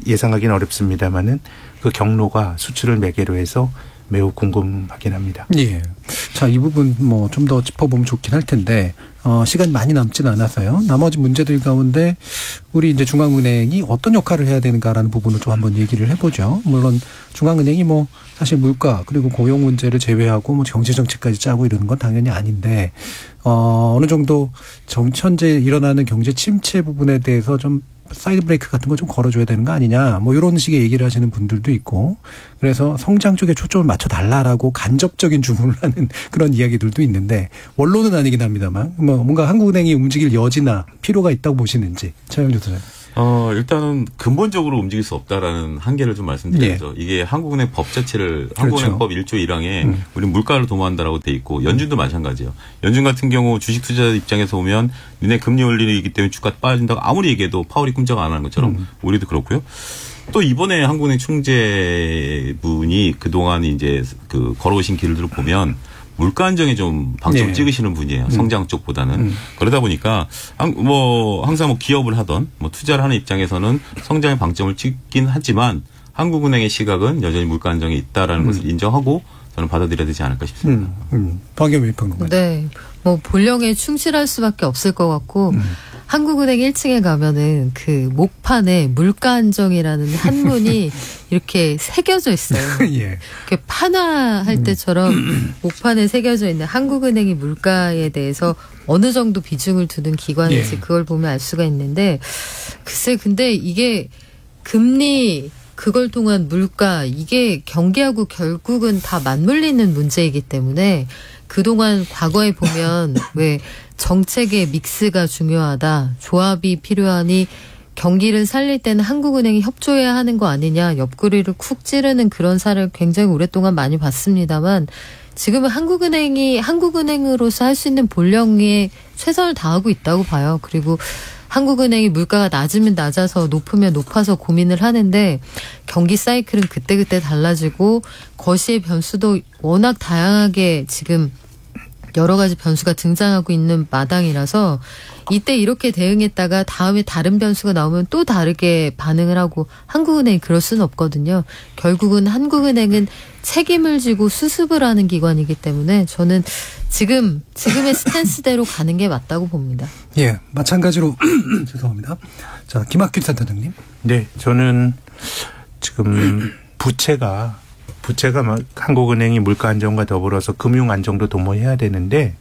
예상하기는 어렵습니다만은 그 경로가 수출을 매개로 해서 매우 궁금하긴 합니다. 예. 자, 이 부분 뭐 좀 더 짚어보면 좋긴 할 텐데 시간이 많이 남지는 않아서요. 나머지 문제들 가운데 우리 이제 중앙은행이 어떤 역할을 해야 되는가라는 부분을 좀 한번 얘기를 해보죠. 물론 중앙은행이 뭐 사실 물가 그리고 고용 문제를 제외하고 뭐 경제 정책까지 짜고 이러는 건 당연히 아닌데 어느 정도 현재 일어나는 경제 침체 부분에 대해서 좀 사이드 브레이크 같은 거 좀 걸어줘야 되는 거 아니냐 뭐 이런 식의 얘기를 하시는 분들도 있고 그래서 성장 쪽에 초점을 맞춰달라라고 간접적인 주문을 하는 그런 이야기들도 있는데 원론은 아니긴 합니다만 뭐 뭔가 한국은행이 움직일 여지나 필요가 있다고 보시는지 차영주 소장님. 일단은 근본적으로 움직일 수 없다라는 한계를 좀 말씀드려야죠. 이게 한국은행 법 자체를 한국은행법 1조 1항에 우리 물가를 도모한다라고 돼 있고 연준도 마찬가지예요. 연준 같은 경우 주식 투자 입장에서 보면 니네 금리 올리기 때문에 주가 빠진다고 아무리 얘기해도 파월이 꿈쩍 안 하는 것처럼 우리도 그렇고요. 또 이번에 한국은행 총재분이 그동안 이제 그 걸어오신 길들을 보면 물가 안정에 좀 방점 찍으시는 분이에요. 성장 쪽보다는. 그러다 보니까 항상 뭐 기업을 하던 뭐 투자를 하는 입장에서는 성장의 방점을 찍긴 하지만 한국은행의 시각은 여전히 물가 안정에 있다라는 것을 인정하고 저는 받아들여야 되지 않을까 싶습니다. 박영미 평론가. 네. 뭐 본령에 충실할 수밖에 없을 것 같고 한국은행 1층에 가면은 그 목판에 물가 안정이라는 한문이 이렇게 새겨져 있어요. 이렇게 판화할 때처럼 목판에 새겨져 있는 한국은행이 물가에 대해서 어느 정도 비중을 두는 기관인지 그걸 보면 알 수가 있는데 글쎄 근데 이게 금리 그걸 통한 물가 이게 경기하고 결국은 다 맞물리는 문제이기 때문에 그동안 과거에 보면 왜 정책의 믹스가 중요하다. 조합이 필요하니 경기를 살릴 때는 한국은행이 협조해야 하는 거 아니냐. 옆구리를 쿡 찌르는 그런 사를 굉장히 오랫동안 많이 봤습니다만 지금은 한국은행이 한국은행으로서 할 수 있는 본령에 최선을 다하고 있다고 봐요. 그리고 한국은행이 물가가 낮으면 낮아서 높으면 높아서 고민을 하는데 경기 사이클은 그때그때 달라지고 거시의 변수도 워낙 다양하게 지금 여러 가지 변수가 등장하고 있는 마당이라서 이때 이렇게 대응했다가 다음에 다른 변수가 나오면 또 다르게 반응을 하고 한국은행이 그럴 수는 없거든요. 결국은 한국은행은 책임을 지고 수습을 하는 기관이기 때문에 저는 지금의 스탠스대로 가는 게 맞다고 봅니다. 예, 마찬가지로 죄송합니다. 자, 김학규 센터장님. 네, 저는 지금 부채가 한국은행이 물가 안정과 더불어서 금융 안정도 도모해야 되는데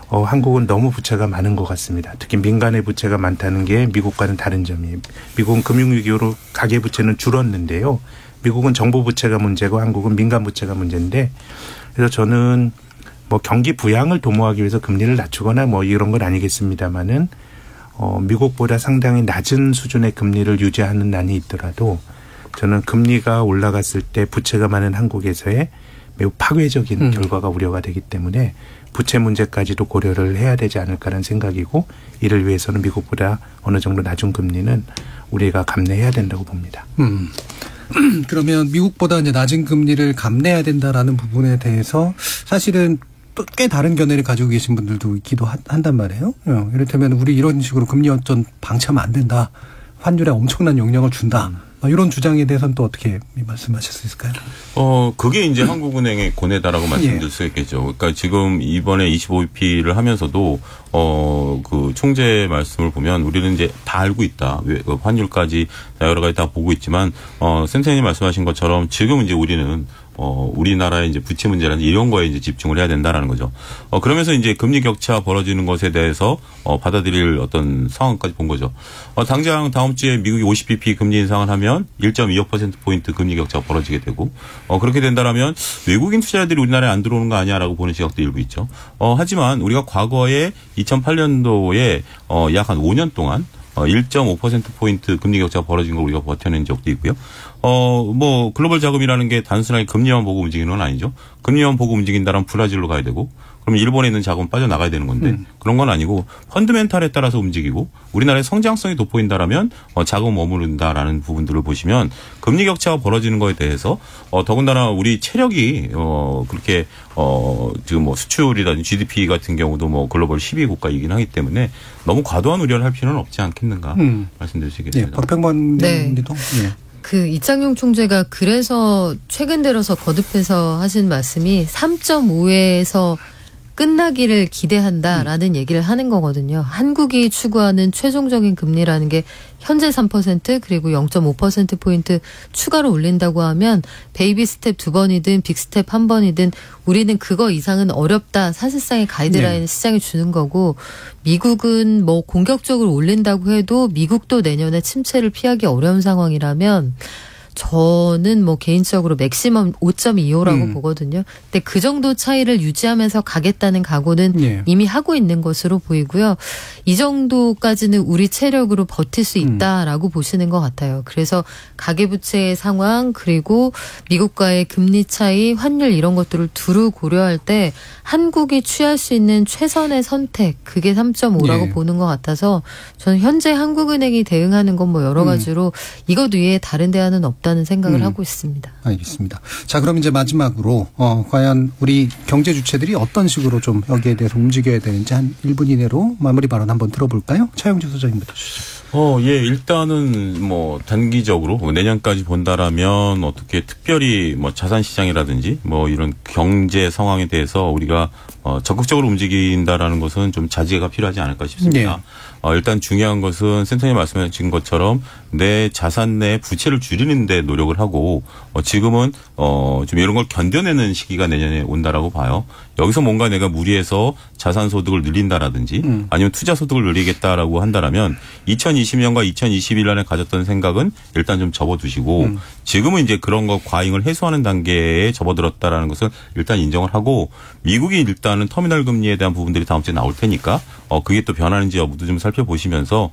한국은 너무 부채가 많은 것 같습니다. 특히 민간의 부채가 많다는 게 미국과는 다른 점이에요. 미국은 금융위기로 가계부채는 줄었는데요. 미국은 정부 부채가 문제고 한국은 민간 부채가 문제인데 그래서 저는 뭐 경기 부양을 도모하기 위해서 금리를 낮추거나 뭐 이런 건 아니겠습니다만은 미국보다 상당히 낮은 수준의 금리를 유지하는 난이 있더라도 저는 금리가 올라갔을 때 부채가 많은 한국에서의 매우 파괴적인 결과가 우려가 되기 때문에 부채 문제까지도 고려를 해야 되지 않을까라는 생각이고 이를 위해서는 미국보다 어느 정도 낮은 금리는 우리가 감내해야 된다고 봅니다. 그러면 미국보다 이제 낮은 금리를 감내해야 된다라는 부분에 대해서 사실은 또 꽤 다른 견해를 가지고 계신 분들도 있기도 한단 말이에요. 이를테면 우리 이런 식으로 금리 어떤 방치하면 안 된다. 환율에 엄청난 영향을 준다. 이런 주장에 대해서는 또 어떻게 말씀하실 수 있을까요? 그게 이제 한국은행의 고뇌다라고 말씀드릴 수 있겠죠. 그러니까 지금 이번에 25BP를 하면서도 그 총재 말씀을 보면 우리는 이제 다 알고 있다. 환율까지 여러 가지 다 보고 있지만 센터장님 말씀하신 것처럼 지금 이제 우리는 우리나라의 이제 부채 문제라든지 이런 거에 이제 집중을 해야 된다라는 거죠. 그러면서 이제 금리 격차 벌어지는 것에 대해서 받아들일 어떤 상황까지 본 거죠. 당장 다음 주에 미국이 50bp 금리 인상을 하면 1.25%포인트 금리 격차가 벌어지게 되고, 그렇게 된다라면 외국인 투자자들이 우리나라에 안 들어오는 거 아니야라고 보는 시각도 일부 있죠. 하지만 우리가 과거에 2008년도에 약 한 5년 동안 1.5%포인트 금리 격차가 벌어진 걸 우리가 버텨낸 적도 있고요. 뭐, 글로벌 자금이라는 게 단순하게 금리만 보고 움직이는 건 아니죠. 금리만 보고 움직인다면 브라질로 가야 되고, 그럼 일본에 있는 자금은 빠져나가야 되는 건데, 그런 건 아니고, 펀드멘탈에 따라서 움직이고, 우리나라의 성장성이 돋보인다라면, 자금 머무른다라는 부분들을 보시면, 금리 격차가 벌어지는 거에 대해서, 더군다나 우리 체력이, 그렇게, 지금 뭐 수출이라든지 GDP 같은 경우도 뭐 글로벌 10위 국가이긴 하기 때문에 너무 과도한 우려를 할 필요는 없지 않겠는가 말씀드릴 수 있겠습니다. 박병관 의원님도. 그 이창용 총재가 그래서 최근 들어서 거듭해서 하신 말씀이 3.5에서 끝나기를 기대한다라는 얘기를 하는 거거든요. 한국이 추구하는 최종적인 금리라는 게 현재 3% 그리고 0.5%포인트 추가로 올린다고 하면 베이비 스텝 2번이든 빅 스텝 1번이든 우리는 그거 이상은 어렵다. 사실상의 가이드라인을 시장에 주는 거고 미국은 뭐 공격적으로 올린다고 해도 미국도 내년에 침체를 피하기 어려운 상황이라면 저는 뭐 개인적으로 맥시멈 5.25라고 보거든요. 근데 그 정도 차이를 유지하면서 가겠다는 각오는 이미 하고 있는 것으로 보이고요. 이 정도까지는 우리 체력으로 버틸 수 있다라고 보시는 것 같아요. 그래서 가계부채의 상황 그리고 미국과의 금리 차이, 환율 이런 것들을 두루 고려할 때 한국이 취할 수 있는 최선의 선택 그게 3.5라고 보는 것 같아서 저는 현재 한국은행이 대응하는 건 뭐 여러 가지로 이것 외에 다른 대안은 없다는 생각을 하고 있습니다. 알겠습니다. 자, 그럼 이제 마지막으로 과연 우리 경제 주체들이 어떤 식으로 좀 여기에 대해서 움직여야 되는지 한 1분 이내로 마무리 발언 한번 들어볼까요? 차영주 소장님부터 주시죠. 일단은 뭐 단기적으로 내년까지 본다라면 어떻게 특별히 뭐 자산 시장이라든지 뭐 이런 경제 상황에 대해서 우리가 적극적으로 움직인다라는 것은 좀 자제가 필요하지 않을까 싶습니다. 일단 중요한 것은 센터님 말씀하신 것처럼 내 자산 내 부채를 줄이는 데 노력을 하고 지금은 좀 이런 걸 견뎌내는 시기가 내년에 온다라고 봐요. 여기서 뭔가 내가 무리해서 자산 소득을 늘린다라든지 아니면 투자 소득을 늘리겠다라고 한다라면 2020년과 2021년에 가졌던 생각은 일단 좀 접어두시고 지금은 이제 그런 거 과잉을 해소하는 단계에 접어들었다라는 것을 일단 인정을 하고 미국이 일단은 터미널 금리에 대한 부분들이 다음 주에 나올 테니까 그게 또 변하는지 여부도 좀 살펴보시면서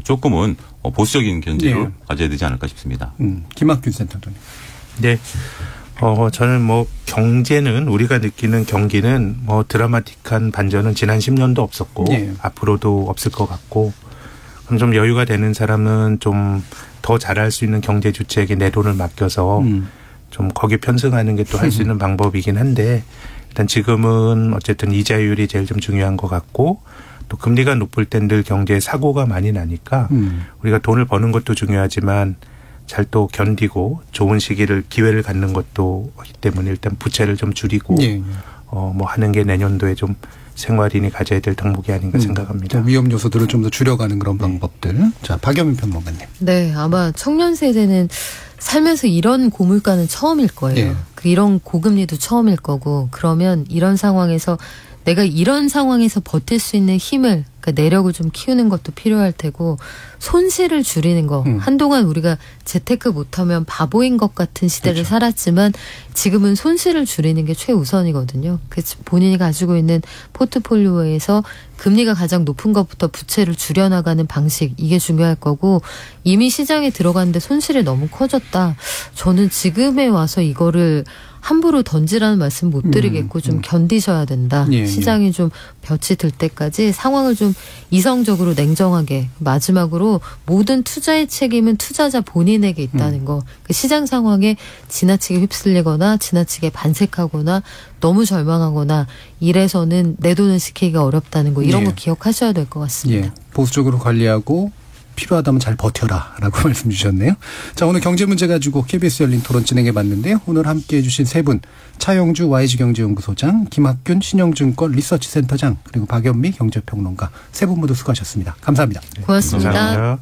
조금은 보수적인 견제를 가져야 되지 않을까 싶습니다. 김학균 센터장님. 네. 저는 뭐 경제는 우리가 느끼는 경기는 뭐 드라마틱한 반전은 지난 10년도 없었고 앞으로도 없을 것 같고 그럼 좀 여유가 되는 사람은 좀 더 잘할 수 있는 경제 주체에게 내 돈을 맡겨서 좀 거기 편승하는 게 또 할 수 있는 방법이긴 한데 일단 지금은 어쨌든 이자율이 제일 좀 중요한 것 같고 또 금리가 높을 땐 늘 경제에 사고가 많이 나니까 우리가 돈을 버는 것도 중요하지만 잘 또 견디고 좋은 시기를 기회를 갖는 것도 하기 때문에 일단 부채를 좀 줄이고 뭐 하는 게 내년도에 좀 생활인이 가져야 될 덕목이 아닌가 생각합니다. 위험 요소들을 좀 더 줄여가는 그런 방법들. 자, 박여민 평론가님. 네, 아마 청년 세대는 살면서 이런 고물가는 처음일 거예요. 이런 고금리도 처음일 거고 그러면 이런 상황에서 내가 이런 상황에서 버틸 수 있는 힘을 그러니까 내력을 좀 키우는 것도 필요할 테고 손실을 줄이는 거. 한동안 우리가 재테크 못하면 바보인 것 같은 시대를 살았지만 지금은 손실을 줄이는 게 최우선이거든요. 그래서 본인이 가지고 있는 포트폴리오에서 금리가 가장 높은 것부터 부채를 줄여나가는 방식 이게 중요할 거고 이미 시장에 들어갔는데 손실이 너무 커졌다. 저는 지금에 와서 이거를 함부로 던지라는 말씀 못 드리겠고 좀 견디셔야 된다. 시장이 좀 볕이 들 때까지 상황을 좀 이성적으로 냉정하게 마지막으로 모든 투자의 책임은 투자자 본인에게 있다는 거. 그 시장 상황에 지나치게 휩쓸리거나 지나치게 반색하거나 너무 절망하거나 이래서는 내 돈을 지키기가 어렵다는 거 이런 거 기억하셔야 될 것 같습니다. 보수적으로 관리하고 필요하다면 잘 버텨라 라고 말씀 주셨네요. 자, 오늘 경제 문제 가지고 KBS 열린 토론 진행해봤는데요. 오늘 함께해 주신 세 분, 차영주 YG경제연구소장, 김학균 신영증권 리서치센터장, 그리고 박연미 경제평론가, 세 분 모두 수고하셨습니다. 감사합니다. 고맙습니다. 감사합니다.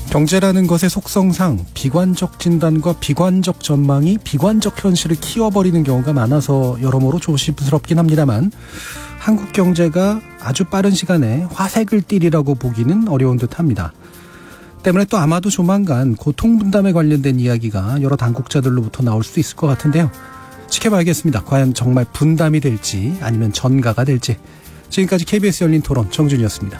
경제라는 것의 속성상 비관적 진단과 비관적 전망이 비관적 현실을 키워버리는 경우가 많아서 여러모로 조심스럽긴 합니다만, 한국 경제가 아주 빠른 시간에 화색을 띠리라고 보기는 어려운 듯합니다. 때문에 또 아마도 조만간 고통분담에 관련된 이야기가 여러 당국자들로부터 나올 수도 있을 것 같은데요. 지켜봐야겠습니다. 과연 정말 분담이 될지 아니면 전가가 될지. 지금까지 KBS 열린 토론 정준이었습니다.